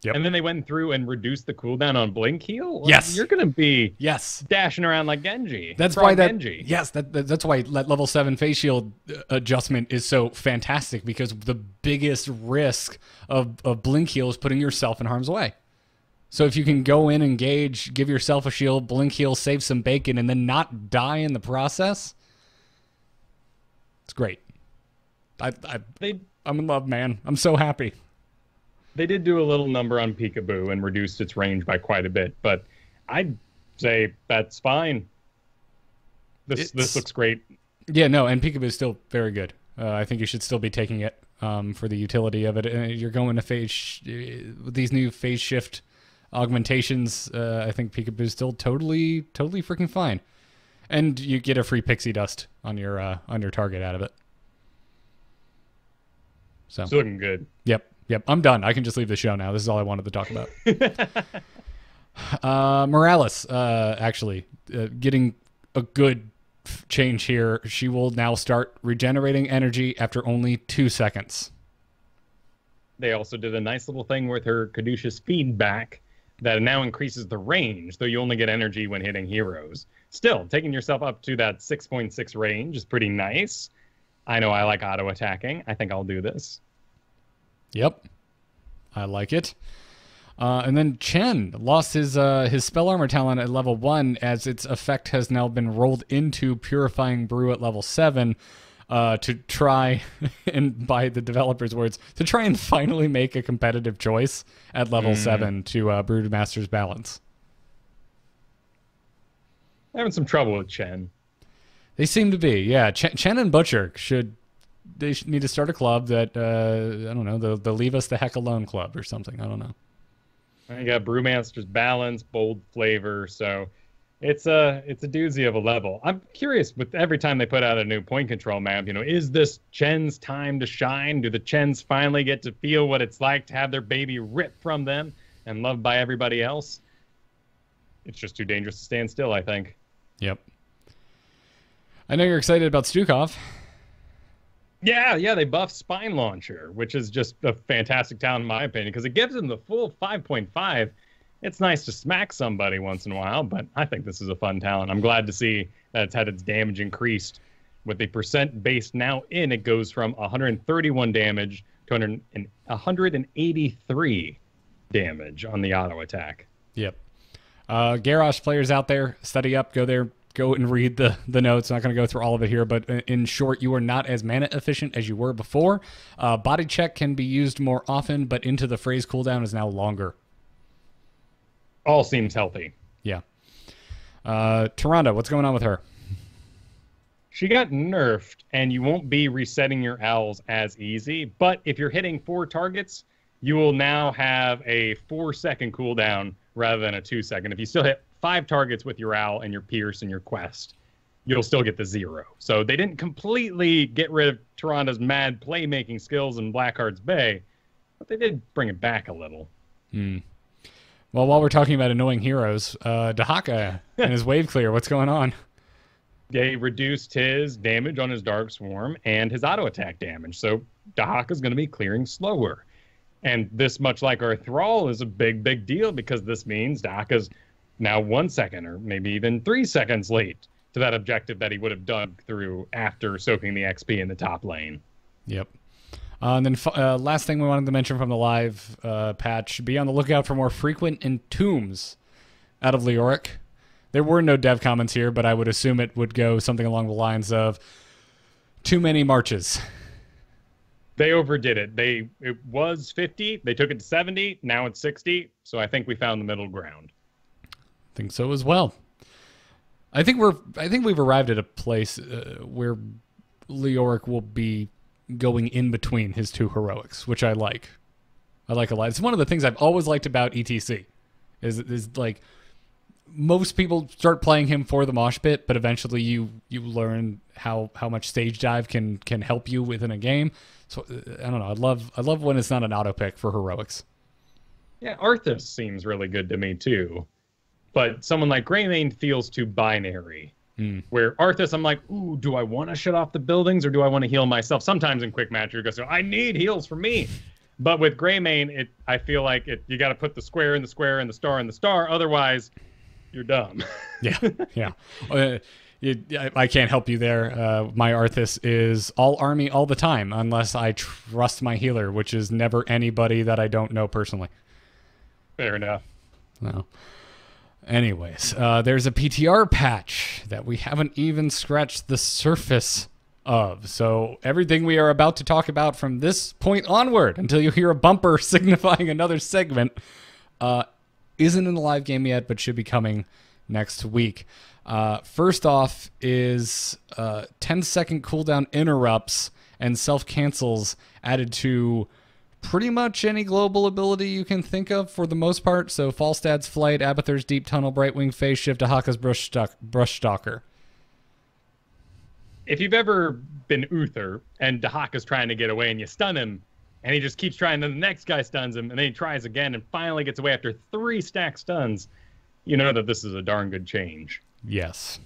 Yep. And then they went through and reduced the cooldown on Blink Heal? Yes. You're going to be yes dashing around like Genji. That's why Genji. Yes, that's why that level 7 Phase Shield adjustment is so fantastic, because the biggest risk of Blink Heal is putting yourself in harm's way. So if you can go in, engage, give yourself a shield, Blink Heal, save some bacon, and then not die in the process, it's great. I'm in love, man. I'm so happy. They did do a little number on Peekaboo and reduced its range by quite a bit, but I'd say that's fine. This looks great. Yeah, no, and Peekaboo is still very good. I think you should still be taking it for the utility of it. You're going to with these new phase shift augmentations. I think Peekaboo is still totally freaking fine, and you get a free pixie dust on your target out of it. So it's looking good. Yep. I'm done. I can just leave the show now. This is all I wanted to talk about. Morales, actually, getting a good change here. She will now start regenerating energy after only 2 seconds. They also did a nice little thing with her caduceus feedback that now increases the range, though you only get energy when hitting heroes. Still, taking yourself up to that 6.6 range is pretty nice. I know I like auto-attacking. I think I'll do this. Yep, I like it. And then Chen lost his spell armor talent at level 1, as its effect has now been rolled into Purifying Brew at level 7 to try, and by the developers' words, to try and finally make a competitive choice at level 7 to Brewmaster's Balance. Having some trouble with Chen. They seem to be, yeah. Chen and Butcher They need to start a club that, I don't know, the Leave Us the Heck Alone club or something. I don't know. You got Brewmaster's Balance, bold flavor, so it's a doozy of a level. I'm curious, with every time they put out a new point control map, is this Chen's time to shine? Do the Chens finally get to feel what it's like to have their baby ripped from them and loved by everybody else? It's just too dangerous to stand still, I think. Yep. I know you're excited about Stukov. Yeah, they buffed Spine Launcher, which is just a fantastic talent in my opinion, because it gives them the full 5.5. It's nice to smack somebody once in a while, but I think this is a fun talent. I'm glad to see that it's had its damage increased With the percent base now in, it goes from 131 damage to 183 damage on the auto attack. Yep. Garrosh players out there, study up, go there, go and read the notes. I'm not going to go through all of it here, but in short, you are not as mana efficient as you were before. Body check can be used more often, but into the phrase cooldown is now longer. All seems healthy. Yeah. Tyrande, what's going on with her? She got nerfed, and you won't be resetting your owls as easy. But if you're hitting 4 targets, you will now have a 4-second cooldown rather than a 2-second. If you still hit 5 targets with your owl and your pierce and your quest, you'll still get the 0. So they didn't completely get rid of Tyrande's mad playmaking skills in Blackheart's Bay, but they did bring it back a little. Well, while we're talking about annoying heroes, Dahaka and his wave clear, what's going on? They reduced his damage on his Dark Swarm and his auto attack damage. So Dahaka's going to be clearing slower. And this, much like our Thrall, is a big, big deal because this means Dahaka's now 1 second or maybe even 3 seconds late to that objective that he would have dug through after soaking the XP in the top lane. Yep. And then last thing we wanted to mention from the live patch, be on the lookout for more frequent entombs out of Leoric. There were no dev comments here, but I would assume it would go something along the lines of too many marches. They overdid it. It was 50. They took it to 70. Now it's 60. So I think we found the middle ground. I think so as well. I think we've arrived at a place where Leoric will be going in between his 2 heroics, which I like. I like a lot. It's one of the things I've always liked about ETC. Is like most people start playing him for the mosh pit, but eventually you learn how much stage dive can help you within a game. So I don't know. I love when it's not an auto pick for heroics. Yeah, Arthas seems really good to me too. But someone like Greymane feels too binary. Where Arthas, I'm like, ooh, do I want to shut off the buildings or do I want to heal myself? Sometimes in quick match, you go, I need heals for me. But with Greymane, I feel like you got to put the square in the square and the star in the star. Otherwise, you're dumb. Yeah. I can't help you there. My Arthas is all army all the time unless I trust my healer, which is never anybody that I don't know personally. Fair enough. No. Anyways, there's a PTR patch that we haven't even scratched the surface of. So everything we are about to talk about from this point onward, until you hear a bumper signifying another segment, isn't in the live game yet, but should be coming next week. First off is 10-second cooldown interrupts and self-cancels added to pretty much any global ability you can think of for the most part. So Falstad's Flight, Abathur's Deep Tunnel, Brightwing Phase Shift, Dahaka's Brush Stalker. If you've ever been Uther and Dahaka's trying to get away and you stun him, and he just keeps trying, and the next guy stuns him, and then he tries again and finally gets away after 3 stack stuns, you know that this is a darn good change. Yes.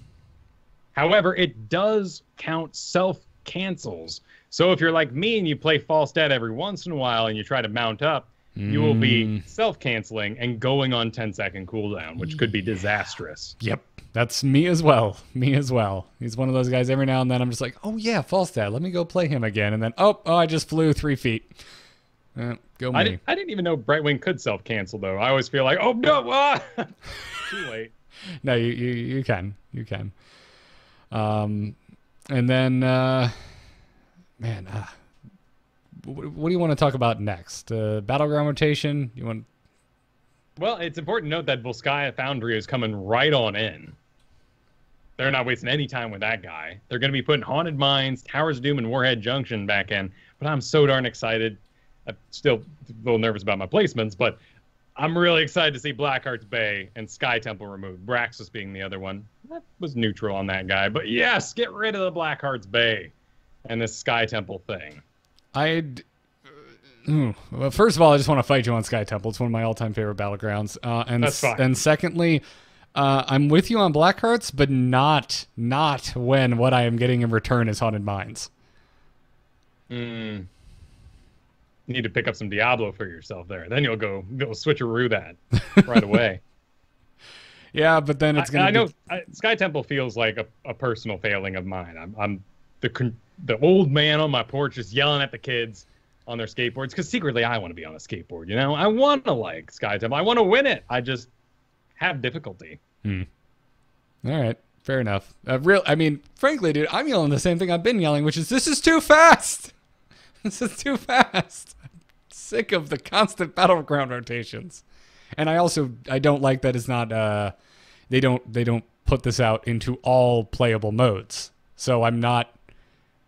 However, it does count self-cancels. So if you're like me and you play Falstad every once in a while and you try to mount up, you will be self-canceling and going on 10-second cooldown, which could be disastrous. Yep. That's me as well. He's one of those guys every now and then I'm just like, oh yeah, Falstad, let me go play him again. And then, oh, I just flew 3 feet. Go me. I didn't even know Brightwing could self-cancel, though. I always feel like, oh no, too late. No, you can. And then, man, what do you want to talk about next? Battleground rotation? You want? Well, it's important to note that Volskaya Foundry is coming right on in. They're not wasting any time with that guy. They're going to be putting Haunted Mines, Towers of Doom, and Warhead Junction back in. But I'm so darn excited. I'm still a little nervous about my placements, but I'm really excited to see Blackheart's Bay and Sky Temple removed. Braxis being the other one. That was neutral on that guy. But yes, get rid of the Blackheart's Bay and this Sky Temple thing. Well, first of all, I just want to fight you on Sky Temple. It's one of my all-time favorite battlegrounds. That's fine. And secondly, I'm with you on Blackhearts, but not when what I am getting in return is Haunted Mines. You need to pick up some Diablo for yourself there. Then you'll switcheroo that right away. Yeah, but then it's going to I know Sky Temple feels like a personal failing of mine. the old man on my porch just yelling at the kids on their skateboards, because secretly I want to be on a skateboard. You know, I want to like SkyTem. I want to win it. I just have difficulty. All right, fair enough. I mean, frankly, dude, I'm yelling the same thing I've been yelling, which is this is too fast. This is too fast. I'm sick of the constant battleground rotations, and I don't like that it's not. They don't put this out into all playable modes, so I'm not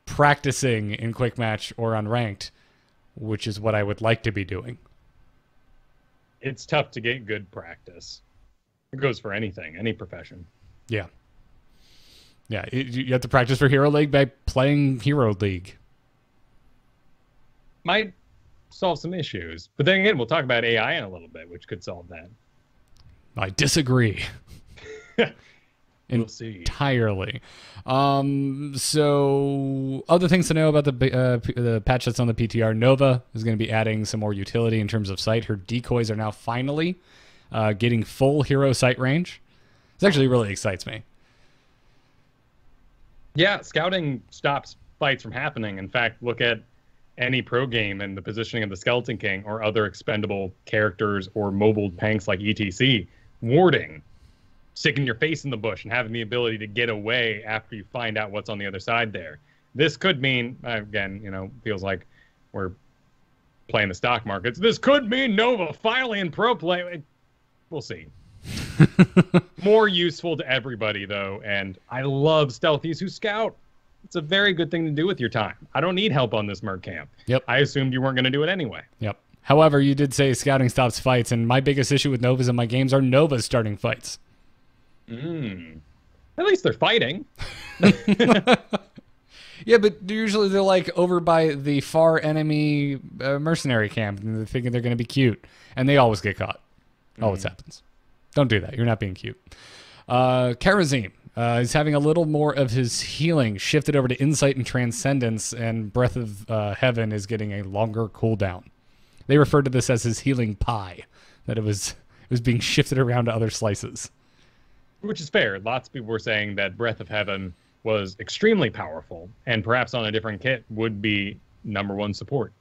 practicing in quick match or unranked, which is what I would like to be doing. It's tough to get good practice. It goes for anything, any profession. Yeah. Yeah, you have to practice for Hero League by playing Hero League. Might solve some issues. But then again, we'll talk about AI in a little bit, which could solve that. I disagree. We'll see. Entirely. So other things to know about the patch that's on the PTR. Nova is going to be adding some more utility in terms of sight. Her decoys are now finally getting full hero sight range. This actually really excites me. Yeah, scouting stops fights from happening. In fact, look at any pro game and the positioning of the Skeleton King or other expendable characters or mobile tanks like ETC. Warding, sticking your face in the bush and having the ability to get away after you find out what's on the other side there. This could mean, again, you know, feels like we're playing the stock markets. This could mean Nova finally in pro play. We'll see. More useful to everybody, though, and I love stealthies who scout. It's a very good thing to do with your time. I don't need help on this Merc camp. Yep. I assumed you weren't going to do it anyway. Yep. However, you did say scouting stops fights, and my biggest issue with Novas in my games are Novas starting fights. At least they're fighting. Yeah, but usually they're like over by the far enemy mercenary camp, and they're thinking they're going to be cute, and they always get caught. Always happens. Don't do that. You're not being cute. Karazim is having a little more of his healing shifted over to Insight and Transcendence, and Breath of Heaven is getting a longer cooldown. They referred to this as his healing pie, that it was being shifted around to other slices. Which is fair. Lots of people were saying that Breath of Heaven was extremely powerful, and perhaps on a different kit would be #1 support.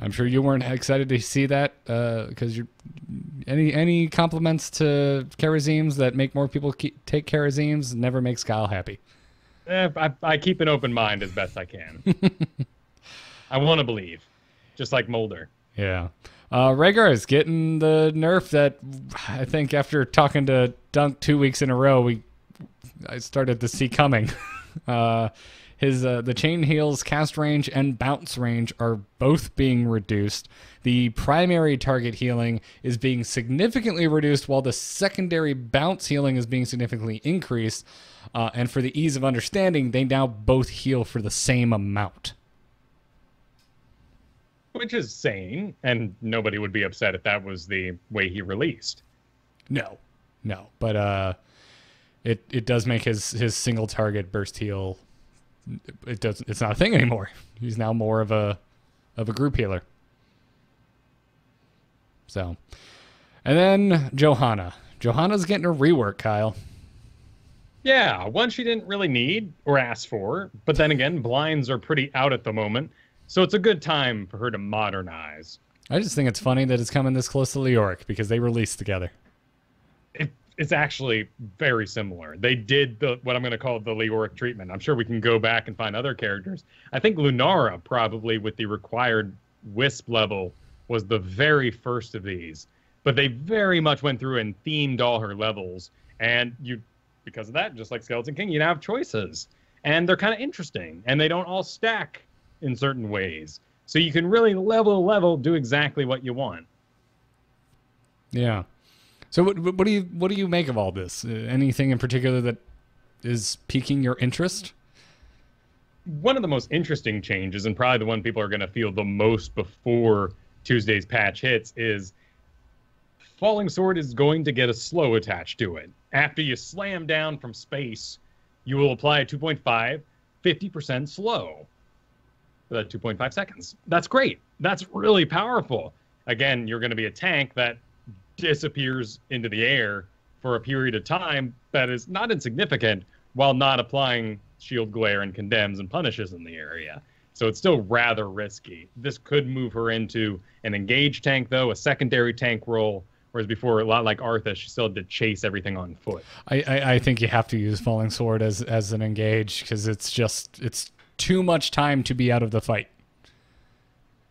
I'm sure you weren't excited to see that, because you're any compliments to Karazims that make more people take Karazims never makes Kyle happy. I keep an open mind as best I can. I want to believe, just like Mulder. Yeah. Rhaegar is getting the nerf that I think after talking to Dunk 2 weeks in a row, I started to see coming. The chain heals cast range and bounce range are both being reduced. The primary target healing is being significantly reduced, while the secondary bounce healing is being significantly increased. And for the ease of understanding, they now both heal for the same amount. Which is sane, and nobody would be upset if that was the way he released. No. But it does make his single target burst heal. It's not a thing anymore. He's now more of a group healer. So, and then Johanna. Johanna's getting a rework, Kyle. Yeah, one she didn't really need or ask for, but then again, blinds are pretty out at the moment, so it's a good time for her to modernize. I just think it's funny that it's coming this close to Leoric because they released together. It's actually very similar. They did what I'm going to call the Leoric treatment. I'm sure we can go back and find other characters. I think Lunara, probably with the required Wisp level, was the very first of these. But they very much went through and themed all her levels. And because of that, just like Skeleton King, you now have choices. And they're kind of interesting. And they don't all stack in certain ways. So you can really level, do exactly what you want. Yeah. So what do you make of all this? Anything in particular that is piquing your interest? One of the most interesting changes, and probably the one people are going to feel the most before Tuesday's patch hits, is Falling Sword is going to get a slow attached to it. After you slam down from space, you will apply a 2.5, 50% slow for that 2.5 seconds. That's great. That's really powerful. Again, you're going to be a tank that disappears into the air for a period of time that is not insignificant while not applying shield glare and condemns and punishes in the area. So it's still rather risky. This could move her into an engaged tank, though, a secondary tank role, whereas before, a lot like Arthas, she still had to chase everything on foot. I think you have to use Falling Sword as an engage, because it's too much time to be out of the fight.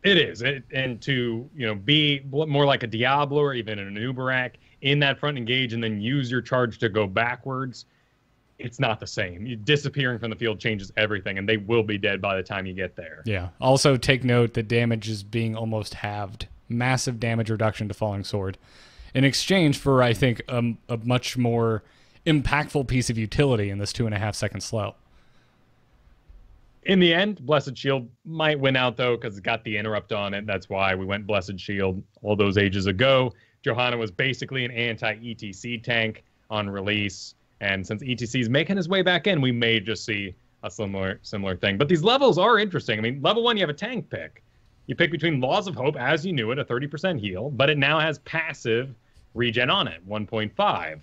It is. And to be more like a Diablo or even an Uberak in that front engage and then use your charge to go backwards, it's not the same. You disappearing from the field changes everything, and they will be dead by the time you get there. Yeah. Also, take note that damage is being almost halved. Massive damage reduction to Falling Sword, in exchange for, I think, a much more impactful piece of utility in this 2.5 second slow. In the end, Blessed Shield might win out, though, because it's got the interrupt on it. That's why we went Blessed Shield all those ages ago. Johanna was basically an anti-ETC tank on release. And since ETC is making his way back in, we may just see a similar thing. But these levels are interesting. I mean, level 1, you have a tank pick. You pick between Laws of Hope, as you knew it, a 30% heal, but it now has passive regen on it, 1.5.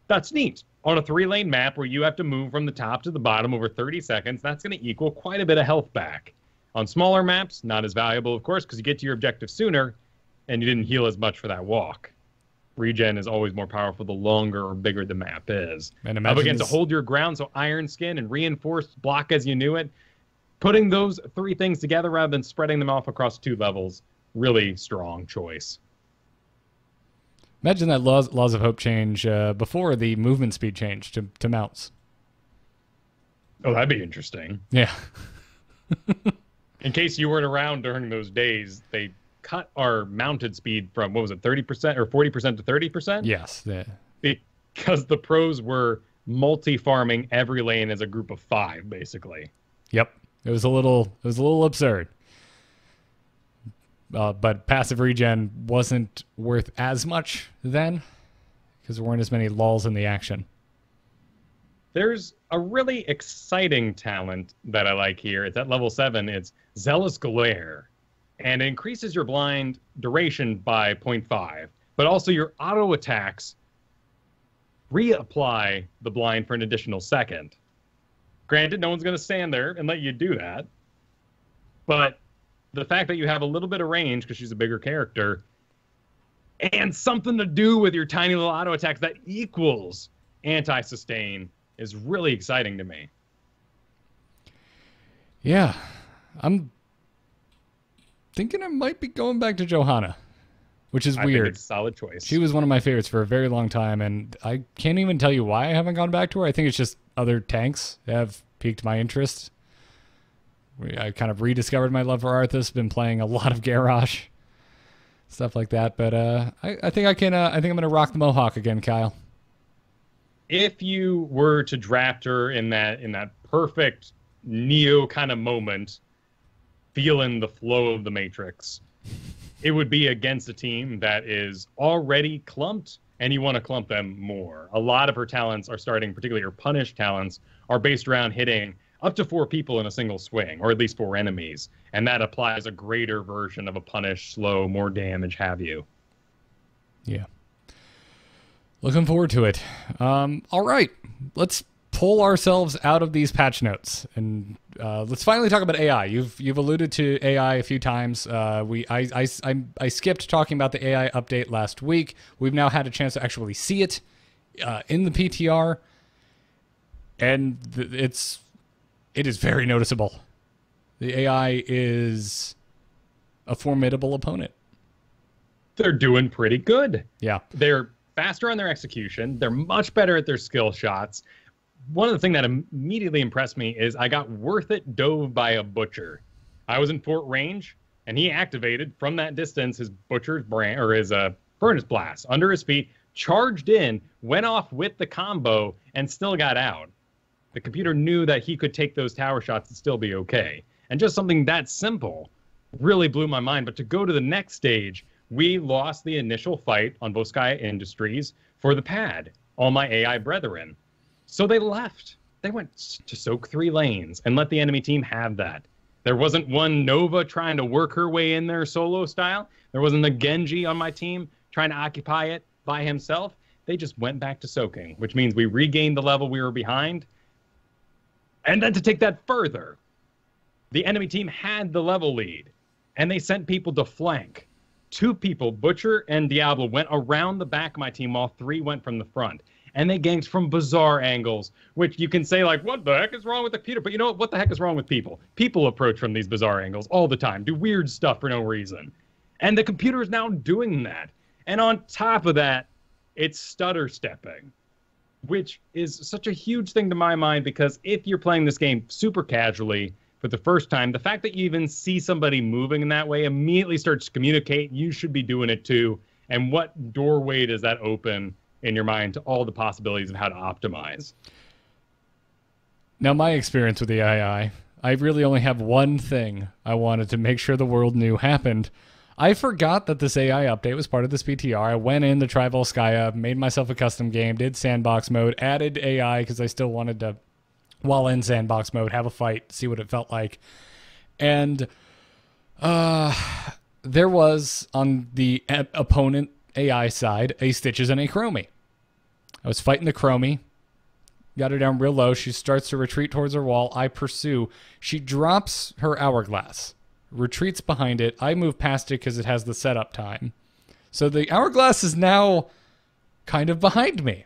That's neat. On a 3-lane map where you have to move from the top to the bottom over 30 seconds, that's going to equal quite a bit of health back. On smaller maps, not as valuable, of course, because you get to your objective sooner, and you didn't heal as much for that walk. Regen is always more powerful the longer or bigger the map is. And up against to hold your ground, so Iron Skin and Reinforced block as you knew it. Putting those 3 things together rather than spreading them off across 2 levels, really strong choice. Imagine that Laws of Hope change before the movement speed change to mounts. Oh, that'd be interesting. Yeah. In case you weren't around during those days, they cut our mounted speed from, what was it, 30% or 40% to 30%? Yes. Yeah. Because the pros were multi-farming every lane as a group of 5, basically. Yep. It was a little absurd. But passive regen wasn't worth as much then, because there weren't as many lulls in the action. There's a really exciting talent that I like here. It's at level 7. It's Zealous Glare. And it increases your blind duration by 0.5. But also your auto attacks reapply the blind for an additional second. Granted, no one's going to stand there and let you do that. But the fact that you have a little bit of range, because she's a bigger character, and something to do with your tiny little auto attacks that equals anti-sustain is really exciting to me. Yeah. I'm thinking I might be going back to Johanna, which is weird. I think it's a solid choice. She was one of my favorites for a very long time, and I can't even tell you why I haven't gone back to her. I think it's just other tanks have piqued my interest. I kind of rediscovered my love for Arthas. Been playing a lot of Garrosh, stuff like that. But I think I can. I think I'm gonna rock the Mohawk again, Kyle. If you were to draft her in that perfect Neo kind of moment, feeling the flow of the Matrix, it would be against a team that is already clumped, and you want to clump them more. A lot of her talents are starting, particularly her punish talents, are based around hitting up to 4 people in a single swing, or at least 4 enemies. And that applies a greater version of a punish, slow, more damage, have you. Yeah. Looking forward to it. All right. Let's pull ourselves out of these patch notes. And let's finally talk about AI. You've alluded to AI a few times. I skipped talking about the AI update last week. We've now had a chance to actually see it in the PTR. And it is very noticeable. The AI is a formidable opponent. They're doing pretty good. Yeah. They're faster on their execution. They're much better at their skill shots. One of the things that immediately impressed me is I got Worth It dove by a butcher. I was in fort range, and he activated from that distance his butcher's brand, or his furnace blast under his feet, charged in, went off with the combo, and still got out. The computer knew that he could take those tower shots and still be okay. And just something that simple really blew my mind. But to go to the next stage, we lost the initial fight on Volskaya Industries for the pad, all my AI brethren. So they left. They went to soak 3 lanes and let the enemy team have that. There wasn't one Nova trying to work her way in there solo style. There wasn't a Genji on my team trying to occupy it by himself. They just went back to soaking, which means we regained the level we were behind. And then to take that further, the enemy team had the level lead, and they sent people to flank. 2 people, Butcher and Diablo, went around the back of my team while 3 went from the front. And they ganked from bizarre angles, which you can say, like, what the heck is wrong with the computer? But you know what? What the heck is wrong with people? People approach from these bizarre angles all the time, do weird stuff for no reason. And the computer is now doing that. And on top of that, it's stutter stepping, which is such a huge thing to my mind, because if you're playing this game super casually for the first time, the fact that you even see somebody moving in that way immediately starts to communicate you should be doing it too. And what doorway does that open in your mind to all the possibilities of how to optimize? Now, my experience with the AI, I really only have one thing I wanted to make sure the world knew happened. I forgot that this AI update was part of this PTR. I went in to try Volskaya, made myself a custom game, did sandbox mode, added AI because I still wanted to, while in sandbox mode, have a fight, see what it felt like. And there was, on the opponent AI side, a Stitches and a Chromie. I was fighting the Chromie, got her down real low. She starts to retreat towards her wall. I pursue. She drops her hourglass, retreats behind it. I move past it because it has the setup time. So the hourglass is now kind of behind me.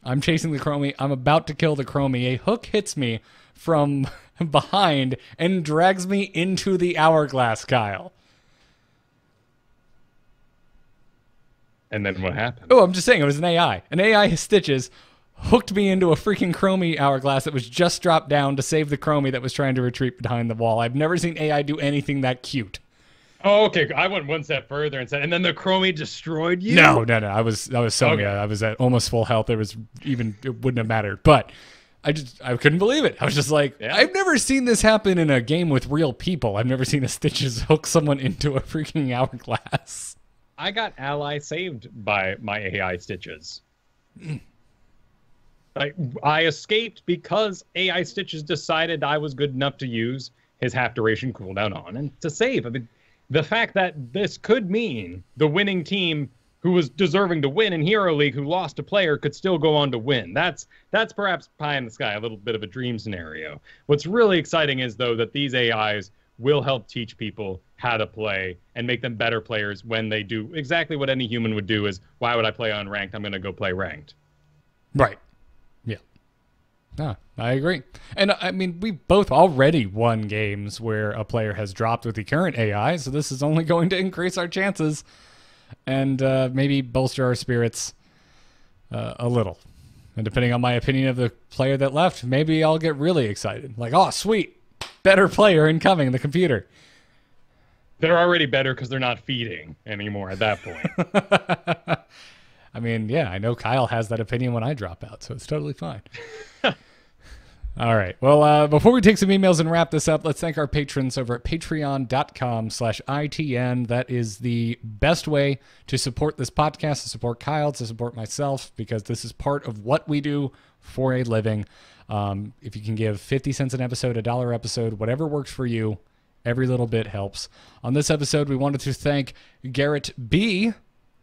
I'm chasing the Chromie. I'm about to kill the Chromie. A hook hits me from behind and drags me into the hourglass, Kyle. And then what happened? Oh, I'm just saying, it was an AI. An AI Stitches hooked me into a freaking Chromie hourglass that was just dropped down to save the Chromie that was trying to retreat behind the wall. I've never seen AI do anything that cute. Oh, okay. I went one step further and said, and then the Chromie destroyed you? No. I was Sonya. Okay. I was at almost full health. It wouldn't have mattered. But I couldn't believe it. I was just like, yeah. I've never seen this happen in a game with real people. I've never seen a Stitches hook someone into a freaking hourglass. I got ally saved by my AI Stitches. I escaped because AI Stitches decided I was good enough to use his half duration cooldown on and to save. I mean, the fact that this could mean the winning team who was deserving to win in Hero League, who lost a player, could still go on to win. That's perhaps pie in the sky, a little bit of a dream scenario. What's really exciting is, though, that these AIs will help teach people how to play and make them better players when they do exactly what any human would do is, why would I play unranked? I'm going to go play ranked. Right. Yeah. No, I agree. And I mean, we both already won games where a player has dropped with the current AI, so this is only going to increase our chances and maybe bolster our spirits a little. And depending on my opinion of the player that left, maybe I'll get really excited. Like, oh, sweet. Better player incoming, the computer. They're already better because they're not feeding anymore at that point. I mean, yeah, I know Kyle has that opinion when I drop out, so it's totally fine. All right. Well, before we take some emails and wrap this up, let's thank our patrons over at patreon.com/ITN. That is the best way to support this podcast, to support Kyle, to support myself, because this is part of what we do for a living. If you can give 50 cents an episode, $1 episode, whatever works for you, every little bit helps. On this episode, we wanted to thank Garrett B.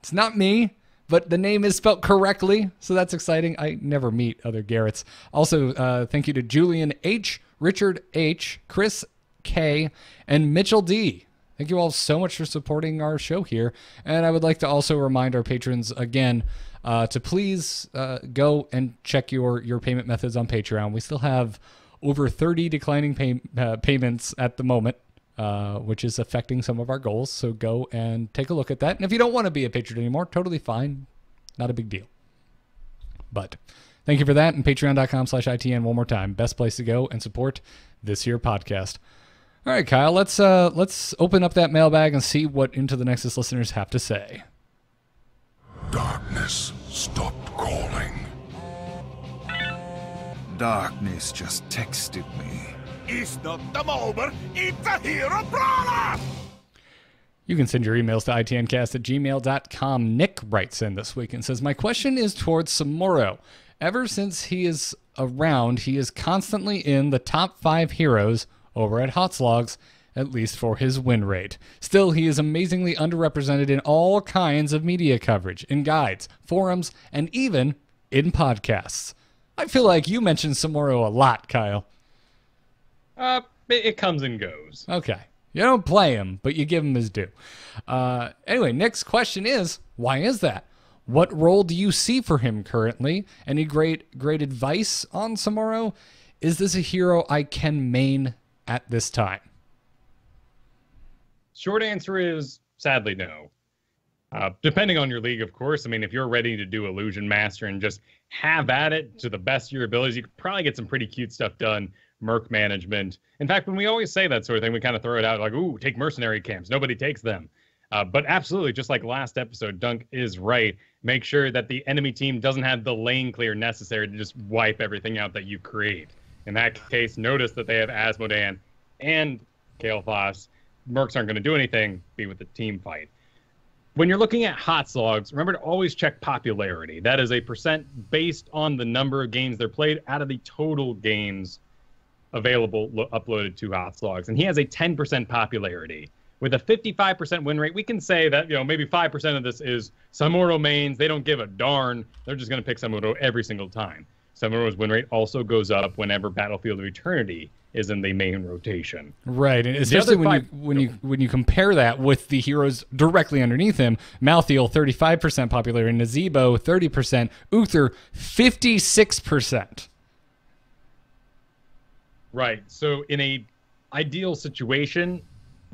It's not me, but the name is spelled correctly, so that's exciting. I never meet other Garretts. Also, thank you to Julian H., Richard H., Chris K., and Mitchell D. Thank you all so much for supporting our show here. And I would like to also remind our patrons again to please go and check your payment methods on Patreon. We still have over 30 declining payments at the moment, which is affecting some of our goals. So go and take a look at that. And if you don't want to be a patron anymore, totally fine. Not a big deal. But thank you for that. And patreon.com/ITN one more time. Best place to go and support this here podcast. All right, Kyle, let's open up that mailbag and see what Into the Nexus listeners have to say. Darkness stopped calling. Darkness just texted me. It's not the moment, it's a hero brawler! You can send your emails to itncast@gmail.com. Nick writes in this week and says, my question is towards Samuro. Ever since he is around, he is constantly in the top 5 heroes over at Hotslogs, at least for his win rate. Still, he is amazingly underrepresented in all kinds of media coverage, in guides, forums, and even in podcasts. I feel like you mentioned Samuro a lot, Kyle. It comes and goes. Okay. You don't play him, but you give him his due. Anyway, next question is, why is that? What role do you see for him currently? Any great advice on Samuro? Is this a hero I can main at this time? Short answer is sadly no. Depending on your league, of course. I mean, if you're ready to do Illusion Master and just have at it to the best of your abilities, you could probably get some pretty cute stuff done. Merc management. In fact, when we always say that sort of thing, we kind of throw it out like, ooh, take mercenary camps. Nobody takes them. But absolutely, just like last episode, Dunk is right. Make sure that the enemy team doesn't have the lane clear necessary to just wipe everything out that you create. In that case, notice that they have Asmodan and Kel'Thuzad. Mercs aren't going to do anything. Be with the team fight. When you're looking at hot slogs, remember to always check popularity. That is a percent based on the number of games they're played out of the total games available uploaded to hot slogs. And he has a 10% popularity. With a 55% win rate, we can say that, maybe 5% of this is Samuro mains. They don't give a darn. They're just going to pick Samuro every single time. Samuro's win rate also goes up whenever Battlefield of Eternity is in the main rotation. Right, and especially when you compare that with the heroes directly underneath him. Malthael 35% popularity, Nazebo 30%, Uther 56%. Right. So in a ideal situation,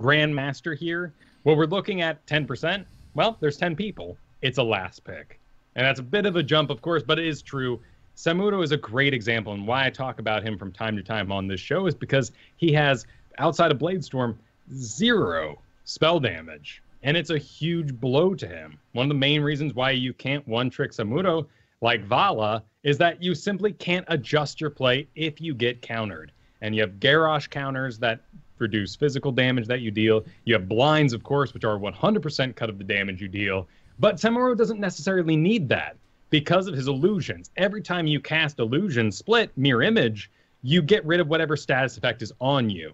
Grandmaster here, what we're looking at 10%, well, there's 10 people. It's a last pick. And that's a bit of a jump, of course, but it is true. Samuro is a great example, and why I talk about him from time to time on this show is because he has, outside of Bladestorm, 0 spell damage. And it's a huge blow to him. One of the main reasons why you can't one-trick Samuro, like Vala, is that you simply can't adjust your play if you get countered. And you have Garrosh counters that reduce physical damage that you deal. You have blinds, of course, which are 100% cut of the damage you deal. But Samuro doesn't necessarily need that because of his illusions. Every time you cast Illusion Split, Mirror Image, you get rid of whatever status effect is on you.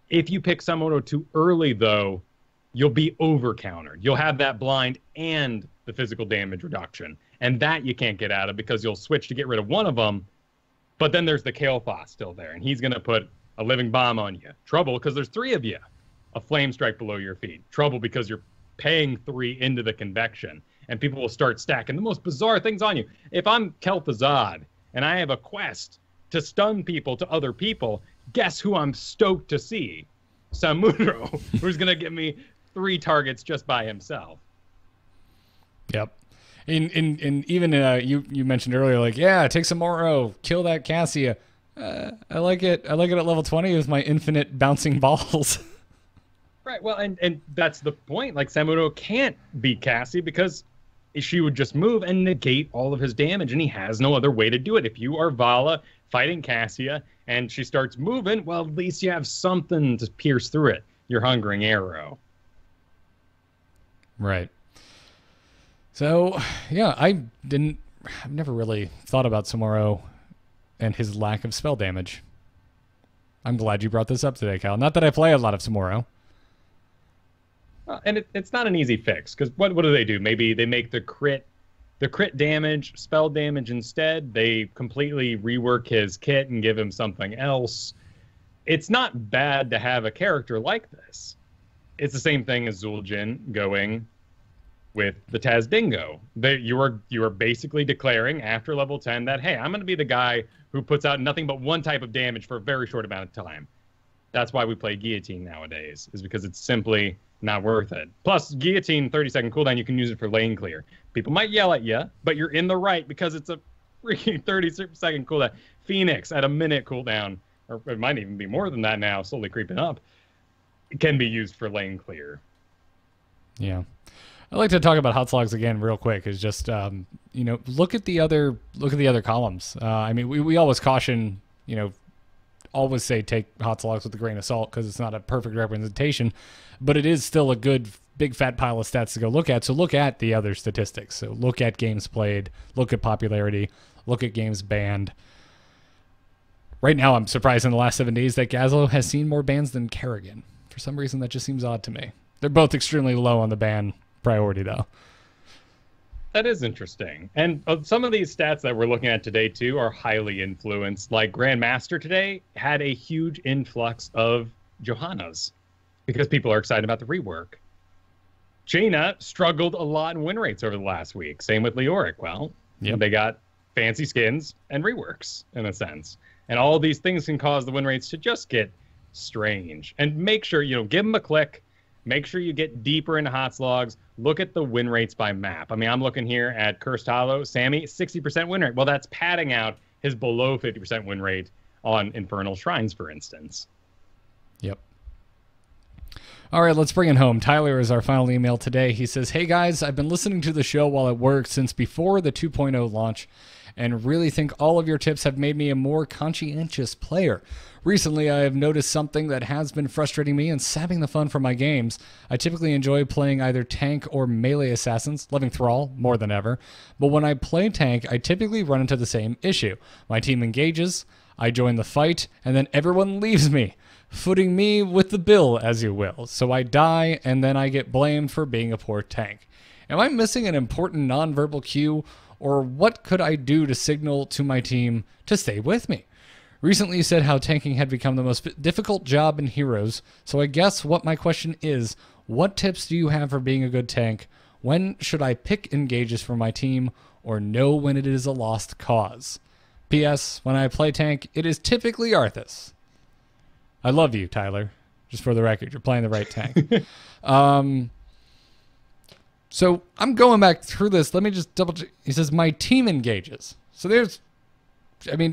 If you pick Samuro too early, though, you'll be over-countered. You'll have that blind and the physical damage reduction. And that you can't get out of because you'll switch to get rid of one of them. But then there's the Kel'Thuzad still there, and he's going to put a living bomb on you. Trouble, because there's 3 of you. A flame strike below your feet. Trouble, because you're paying 3 into the convection, and people will start stacking the most bizarre things on you. If I'm Kel'Thuzad, and I have a quest to stun people to other people, guess who I'm stoked to see? Samuro, who's going to give me 3 targets just by himself. Yep. And even you mentioned earlier, like, yeah, take some Samuro, kill that Cassia. I like it. I like it at level 20 with my infinite bouncing balls. Right. Well, and that's the point. Like, Samuro can't beat Cassie because she would just move and negate all of his damage, and he has no other way to do it. If you are Vala fighting Cassia and she starts moving, well, at least you have something to pierce through it. Your hungering arrow. Right. So, yeah, I've never really thought about Samuro and his lack of spell damage. I'm glad you brought this up today, Kyle. Not that I play a lot of Samuro. And it's not an easy fix, because what do they do? Maybe they make the crit damage, spell damage instead. They completely rework his kit and give him something else. It's not bad to have a character like this. It's the same thing as Zul'jin going with the Taz Dingo. You are basically declaring after level 10 that, hey, I'm going to be the guy who puts out nothing but one type of damage for a very short amount of time. That's why we play Guillotine nowadays, is because it's simply not worth it. Plus, Guillotine, 30-second cooldown, you can use it for lane clear. People might yell at you, but you're in the right because it's a freaking 30-second cooldown. Phoenix at a minute cooldown, or it might even be more than that now, slowly creeping up, it can be used for lane clear. Yeah. I'd like to talk about hot slogs again real quick. Is just look at the other columns. I mean, we always caution, always say take hot slogs with a grain of salt because it's not a perfect representation, but it is still a good big fat pile of stats to go look at. So look at the other statistics. So look at games played, look at popularity, look at games banned. Right now, I'm surprised in the last 7 days that Gazlo has seen more bans than Kerrigan. For some reason, that just seems odd to me. They're both extremely low on the ban priority, though. That is interesting. And some of these stats that we're looking at today, too, are highly influenced. Like Grandmaster today had a huge influx of Johannas because people are excited about the rework. Jaina struggled a lot in win rates over the last week. Same with Leoric. Well, they got fancy skins and reworks, in a sense. And all these things can cause the win rates to just get strange. And make sure, give them a click. Make sure you get deeper into HOTS logs. Look at the win rates by map. I mean, I'm looking here at Cursed Hollow. Sammy, 60% win rate. Well, that's padding out his below 50% win rate on Infernal Shrines, for instance. Yep. All right, let's bring it home. Tyler is our final email today. He says, "Hey guys, I've been listening to the show while at work since before the 2.0 launch and really think all of your tips have made me a more conscientious player. Recently, I have noticed something that has been frustrating me and sapping the fun from my games. I typically enjoy playing either tank or melee assassins, loving Thrall more than ever, but when I play tank, I typically run into the same issue. My team engages, I join the fight, and then everyone leaves me, footing me with the bill, as you will. So I die, and then I get blamed for being a poor tank. Am I missing an important non-verbal cue, or what could I do to signal to my team to stay with me? Recently you said how tanking had become the most difficult job in Heroes, so I guess what my question is, what tips do you have for being a good tank? When should I pick engages for my team, or know when it is a lost cause? P.S. When I play tank, it is typically Arthas." I love you, Tyler. Just for the record, you're playing the right tank. So I'm going back through this. Let me just double check. He says, my team engages. So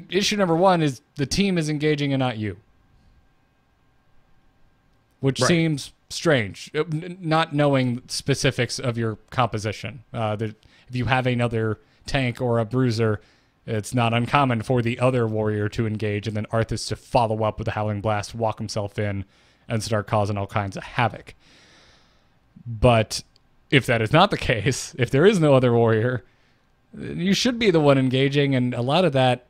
issue number one is the team is engaging and not you. Which seems strange, not knowing specifics of your composition. If you have another tank or a bruiser, it's not uncommon for the other warrior to engage and then Arthas to follow up with a Howling Blast, walk himself in, and start causing all kinds of havoc. But if that is not the case, if there is no other warrior, you should be the one engaging, and a lot of that,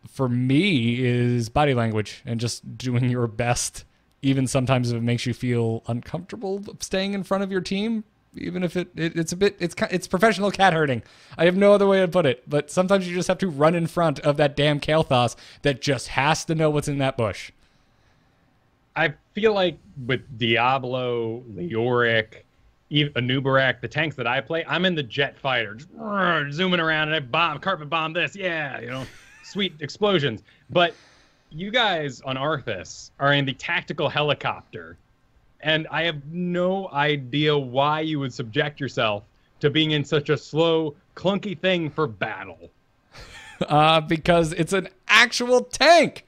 for me, is body language and just doing your best, even sometimes if it makes you feel uncomfortable staying in front of your team. Even if it's professional cat herding. I have no other way to put it. But sometimes you just have to run in front of that damn Kel'Thuzad that just has to know what's in that bush. I feel like with Diablo, Leoric, even Anubarak, the tanks that I play, I'm in the jet fighter, just zooming around, and I carpet bomb this, sweet explosions. But you guys on Arthas are in the tactical helicopter. And I have no idea why you would subject yourself to being in such a slow, clunky thing for battle. Because it's an actual tank.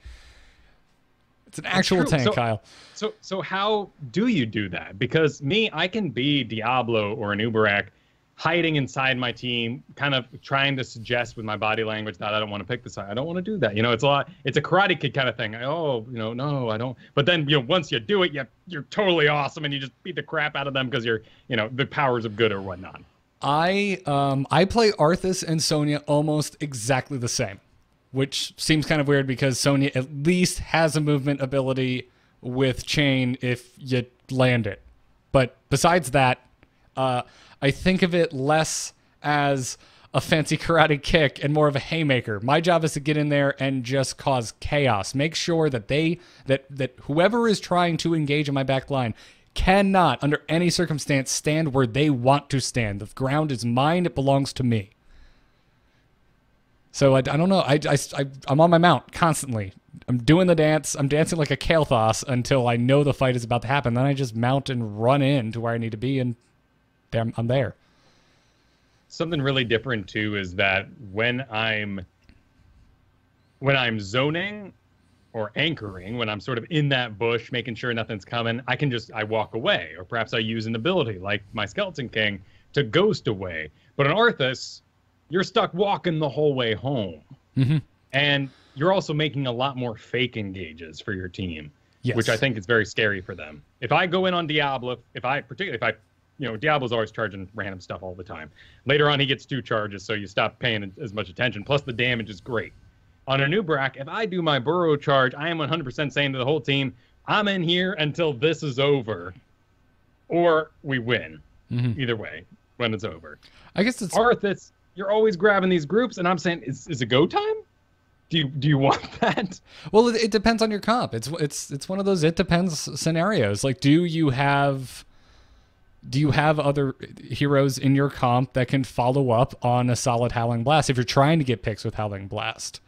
It's an actual tank, Kyle. So how do you do that? Because I can be Diablo or an Uberak hiding inside my team, kind of trying to suggest with my body language that I don't want to pick this side. I don't want to do that. It's a Karate Kid kind of thing. No, I don't. But then, once you do it, you're totally awesome and you just beat the crap out of them because you're, the powers of good or whatnot. I play Arthas and Sonya almost exactly the same, which seems kind of weird because Sonya at least has a movement ability with chain if you land it. But besides that, I think of it less as a fancy karate kick and more of a haymaker. My job is to get in there and just cause chaos. Make sure that that whoever is trying to engage in my back line cannot, under any circumstance, stand where they want to stand. The ground is mine. It belongs to me. So I don't know. I'm on my mount constantly. I'm doing the dance. I'm dancing like a Kel'Thuzad until I know the fight is about to happen. Then I just mount and run in to where I need to be, and I'm there. Something really different too is that when I'm zoning or anchoring, when I'm sort of in that bush, making sure nothing's coming, I walk away, or perhaps I use an ability like my Skeleton King to ghost away. But on Arthas, you're stuck walking the whole way home, and you're also making a lot more fake engages for your team, which I think is very scary for them. If I go in on Diablo, Diablo's always charging random stuff all the time. Later on, he gets 2 charges, so you stop paying as much attention. Plus, the damage is great. On a Nubrak, if I do my burrow charge, I am 100% saying to the whole team, I'm in here until this is over, or we win. Either way. when it's over. I guess it's Arthas, you're always grabbing these groups, and I'm saying, is it go time? Do you want that? well, it depends on your comp. It's one of those it depends scenarios. Like, do you have other heroes in your comp that can follow up on a solid Howling Blast if you're trying to get picks with Howling Blast?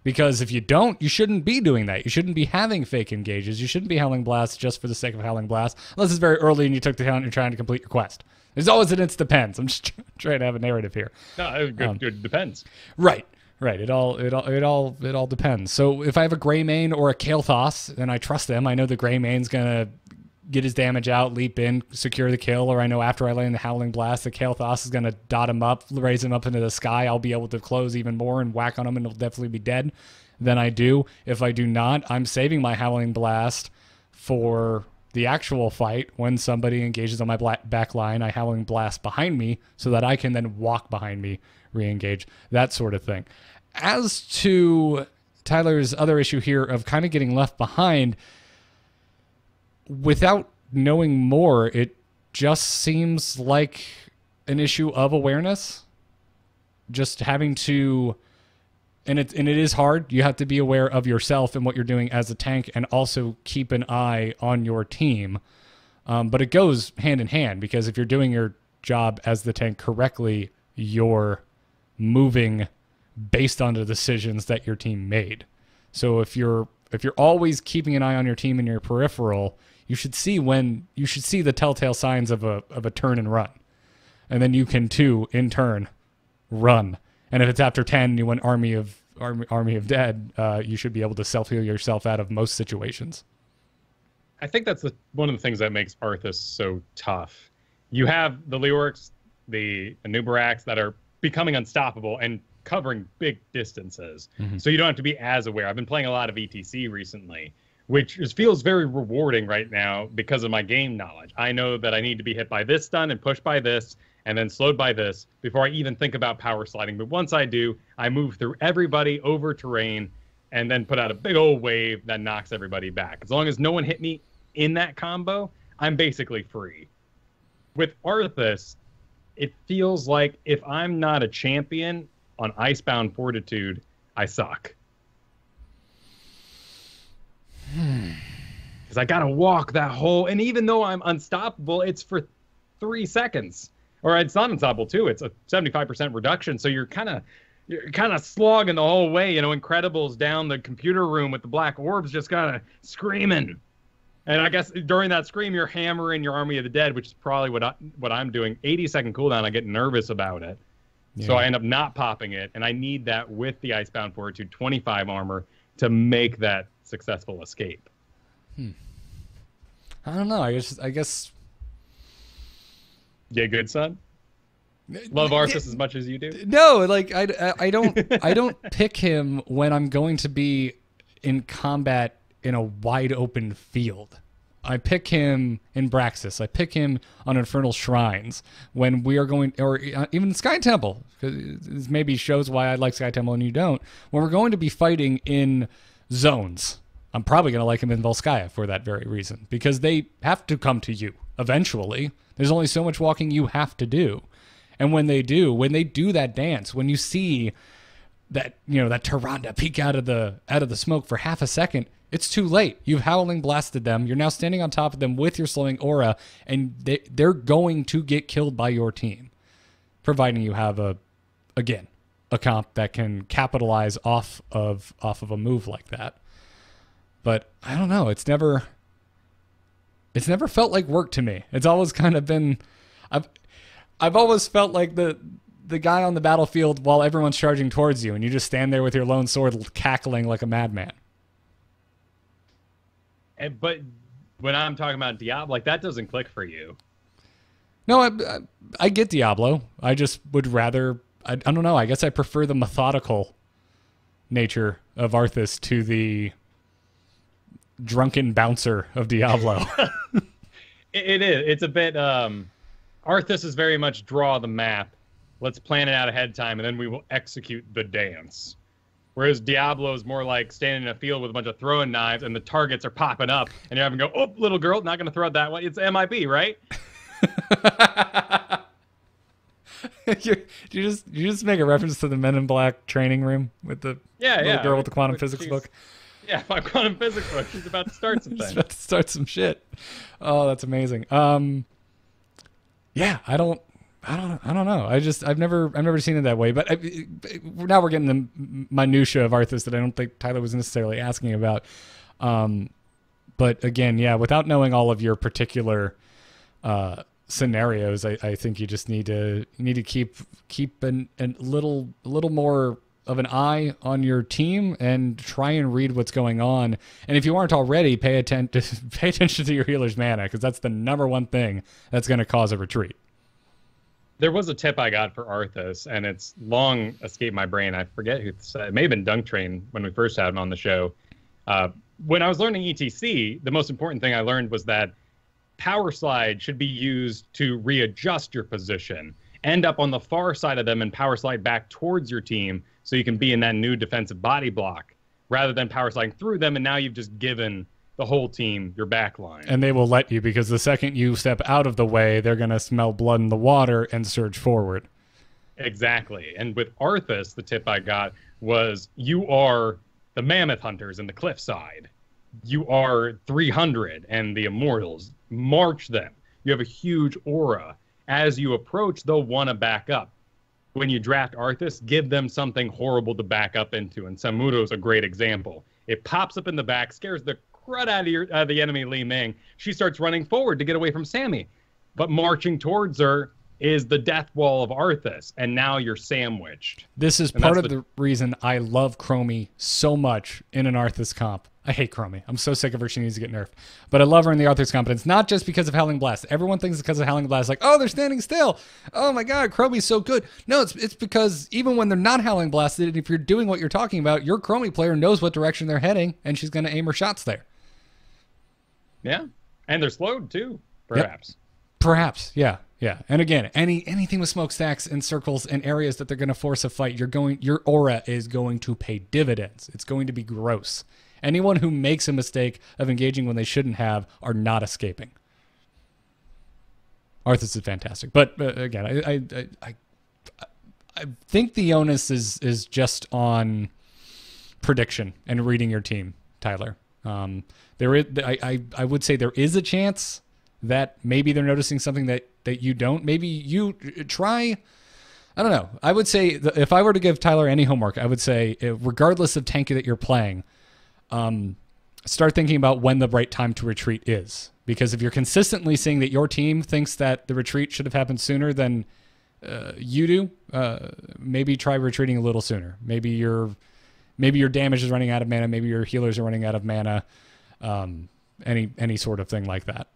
Because if you don't, you shouldn't be doing that. You shouldn't be having fake engages. You shouldn't be Howling Blast just for the sake of Howling Blast, unless it's very early and you took the talent and you're trying to complete your quest. There's always an it depends. I'm just trying to have a narrative here. No, it depends. Right. It all depends. So if I have a Gray Mane or a Kel'Thuzad, then I trust them. I know the Gray Mane's gonna get his damage out, leap in, secure the kill, or I know after I land the Howling Blast, the Kel'Thuzad is gonna dot him up, raise him up into the sky. I'll be able to close even more and whack on him, and he'll definitely be dead than I do. If I do not, I'm saving my Howling Blast for the actual fight. When somebody engages on my back line, I Howling Blast behind me so that I can then walk behind me, re-engage, that sort of thing. As to Tyler's other issue here of kind of getting left behind, without knowing more, it just seems like an issue of awareness. Just having to, and it is hard. You have to be aware of yourself and what you're doing as a tank, and also keep an eye on your team. But it goes hand in hand, because if you're doing your job as the tank correctly, you're moving based on the decisions that your team made. So if you're always keeping an eye on your team in your peripheral, you should see the telltale signs of a turn and run. And then you can too, in turn, run. And if it's after 10, you went Army of Dead, you should be able to self-heal yourself out of most situations. I think that's one of the things that makes Arthas so tough. You have the Leorics, the Anubaraks that are becoming unstoppable and covering big distances. Mm-hmm. So you don't have to be as aware. I've been playing a lot of ETC recently, which feels very rewarding right now because of my game knowledge. I know that I need to be hit by this stun and pushed by this and then slowed by this before I even think about power sliding. But once I do, I move through everybody over terrain and then put out a big old wave that knocks everybody back. As long as no one hit me in that combo, I'm basically free. With Arthas, it feels like if I'm not a champion on Icebound Fortitude, I suck. Because I gotta walk that whole, and even though I'm unstoppable, it's for 3 seconds. Or it's not unstoppable too. It's a 75% reduction. So you're kind of slogging the whole way. You know, Incredible's down the computer room with the black orbs, just kind of screaming. And I guess during that scream, you're hammering your Army of the Dead, which is probably what I'm doing. 80-second cooldown. I get nervous about it. Yeah. So I end up not popping it, and I need that with the Icebound Fortitude 25 armor to make that successful escape. I don't know. I guess. Yeah, good son. Love Arthas as much as you do. No, like I don't pick him when I'm going to be in combat in a wide open field. I pick him in Braxis. I pick him on Infernal Shrines when we are going, or even Sky Temple, because this maybe shows why I like Sky Temple and you don't. When we're going to be fighting in zones, I'm probably going to like him in Volskaya for that very reason, because they have to come to you eventually. There's only so much walking you have to do. And when they do that dance, when you see that, that Tyrande peek out of the smoke for half a second, it's too late. You've Howling Blasted them. You're now standing on top of them with your slowing aura, and they're going to get killed by your team, providing you have a comp that can capitalize off of a move like that. But I don't know. It's never felt like work to me. It's always kind of been. I've always felt like the guy on the battlefield while everyone's charging towards you, and you just stand there with your lone sword cackling like a madman. But when I'm talking about Diablo, like, that doesn't click for you. No, I get Diablo. I just would rather. I don't know. I guess I prefer the methodical nature of Arthas to the drunken bouncer of Diablo. It is. It's a bit. Arthas is very much draw the map. Let's plan it out ahead of time, and then we will execute the dance. Whereas Diablo is more like standing in a field with a bunch of throwing knives, and the targets are popping up, and you're having to go, oh, little girl, not going to throw it that way. It's MIB, right? you just make a reference to the Men in Black training room with the little girl with the quantum physics book? Yeah, my quantum physics book. She's about to start some things. She's about to start some shit. Oh, that's amazing. Yeah, I don't know. I've never seen it that way. But now we're getting the minutia of Arthas that I don't think Tyler was necessarily asking about. But again, yeah, without knowing all of your particular scenarios, I think you just need to keep a little more of an eye on your team and try and read what's going on. And if you aren't already, pay attention to your healer's mana, because that's the number one thing that's going to cause a retreat. There was a tip I got for Arthas, and it's long escaped my brain. I forget who said it. It may have been Dunk Train when we first had him on the show. When I was learning ETC, the most important thing I learned was that Power Slide should be used to readjust your position. End up on the far side of them and Power Slide back towards your team so you can be in that new defensive body block, rather than Power Sliding through them, and now you've just given the whole team your back line. And they will let you, because the second you step out of the way, they're going to smell blood in the water and surge forward. Exactly. And with Arthas, the tip I got was, you are the Mammoth Hunters and the Cliffside. You are 300 and the Immortals. March them. You have a huge aura. As you approach, they'll want to back up. When you draft Arthas, give them something horrible to back up into. And Samuro's a great example. It pops up in the back, scares the crud out of the enemy Li Ming. She starts running forward to get away from Sammy. But marching towards her is the death wall of Arthas, and now you're sandwiched. This is part of the reason I love Chromie so much in an Arthas comp. I hate Chromie. I'm so sick of her. She needs to get nerfed. But I love her in the Arthas comp, and it's not just because of Howling Blast. Everyone thinks it's because of Howling Blast. Like, oh, they're standing still. Oh my god, Chromie's so good. No, it's because even when they're not Howling Blasted, if you're doing what you're talking about, your Chromie player knows what direction they're heading, and she's going to aim her shots there. Yeah, and they're slowed too, perhaps. Yep. Perhaps, yeah. Yeah, and again, anything with smokestacks and circles and areas that they're going to force a fight, your aura is going to pay dividends. It's going to be gross. Anyone who makes a mistake of engaging when they shouldn't have are not escaping. Arthas is fantastic, but again, I think the onus is just on prediction and reading your team, Tyler. There is, I would say there is a chance that maybe they're noticing something that you don't. Maybe you try, I don't know. I would say if I were to give Tyler any homework, I would say, regardless of tank that you're playing, start thinking about when the right time to retreat is. Because if you're consistently seeing that your team thinks that the retreat should have happened sooner than you do, maybe try retreating a little sooner. Maybe your damage is running out of mana. Maybe your healers are running out of mana. Any sort of thing like that.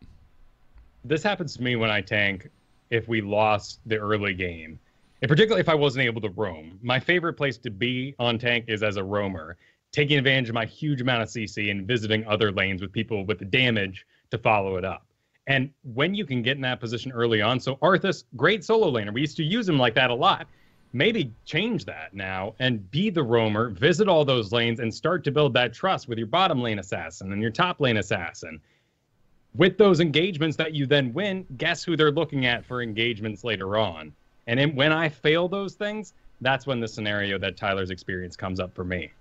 This happens to me when I tank if we lost the early game. And particularly if I wasn't able to roam. My favorite place to be on tank is as a roamer, taking advantage of my huge amount of CC and visiting other lanes with people with the damage to follow it up. And when you can get in that position early on, so Arthas, great solo laner. We used to use him like that a lot. Maybe change that now and be the roamer, visit all those lanes, and start to build that trust with your bottom lane assassin and your top lane assassin. With those engagements that you then win, guess who they're looking at for engagements later on. And when I fail those things, that's when the scenario that Tyler's experience comes up for me.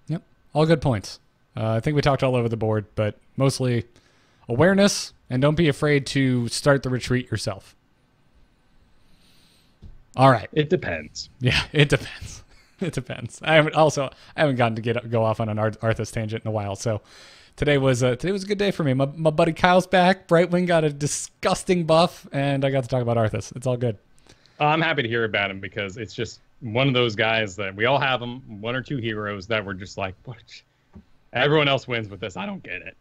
Yep, all good points. I think we talked all over the board, but mostly awareness, and don't be afraid to start the retreat yourself. All right. It depends. Yeah, it depends. It depends. I haven't gotten to go off on an Arthas tangent in a while, so today was a good day for me. My buddy Kyle's back. Brightwing got a disgusting buff, and I got to talk about Arthas. It's all good. I'm happy to hear about him because it's just one of those guys that we all have them, one or two heroes that we're just like, what? Everyone else wins with this. I don't get it.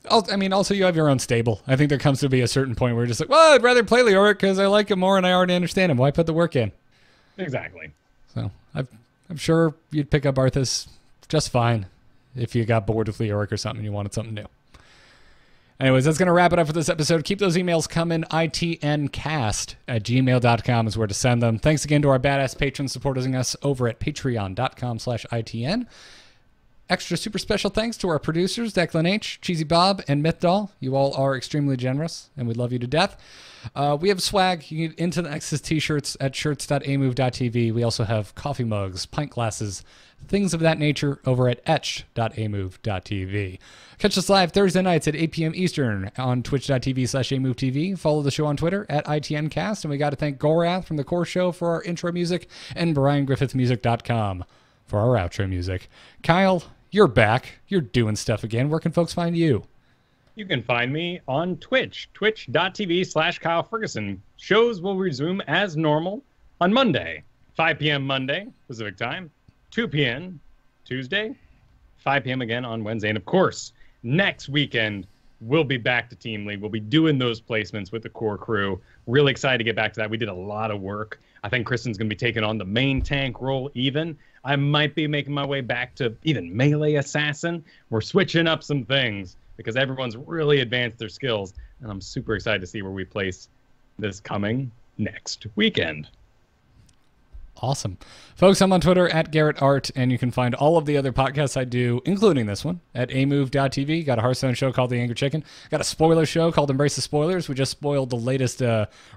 I mean, also you have your own stable. I think there comes to be a certain point where you're just like, well, I'd rather play Leoric because I like him more and I already understand him. Why put the work in? Exactly. So I'm sure you'd pick up Arthas just fine if you got bored with Leoric or something and you wanted something new. Anyways, that's going to wrap it up for this episode. Keep those emails coming. itncast@gmail.com is where to send them. Thanks again to our badass patrons supporting us over at patreon.com/ITN. Extra super special thanks to our producers, Declan H., Cheesy Bob, and Mythdoll. You all are extremely generous, and we love you to death. We have swag. You can get Into the Nexus t-shirts at shirts.amove.tv. We also have coffee mugs, pint glasses, things of that nature over at etch.amove.tv. Catch us live Thursday nights at 8 p.m. Eastern on twitch.tv/amovetv. Follow the show on Twitter at ITNcast. And we got to thank Gorath from The Core Show for our intro music and BrianGriffithMusic.com for our outro music. Kyle, you're back. You're doing stuff again. Where can folks find you? You can find me on Twitch, twitch.tv/Kyle Fergusson. Shows will resume as normal on Monday, 5 p.m. Monday, Pacific time, 2 p.m. Tuesday, 5 p.m. again on Wednesday. And of course, next weekend, we'll be back to Team League. We'll be doing those placements with the core crew. Really excited to get back to that. We did a lot of work. I think Kristen's going to be taking on the main tank role even. I might be making my way back to even melee assassin. We're switching up some things because everyone's really advanced their skills. And I'm super excited to see where we place this coming next weekend. Awesome. Folks, I'm on Twitter at Garrett Art, and you can find all of the other podcasts I do, including this one, at amove.tv. Got a Hearthstone show called The Angry Chicken. Got a spoiler show called Embrace the Spoilers. We just spoiled the latest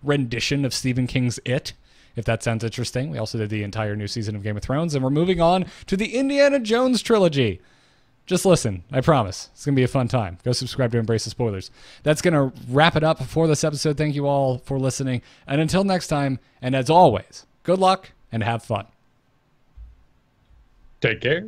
rendition of Stephen King's It, if that sounds interesting. We also did the entire new season of Game of Thrones, and we're moving on to the Indiana Jones trilogy. Just listen. I promise. It's going to be a fun time. Go subscribe to Embrace the Spoilers. That's going to wrap it up for this episode. Thank you all for listening. And until next time, and as always, good luck and have fun. Take care.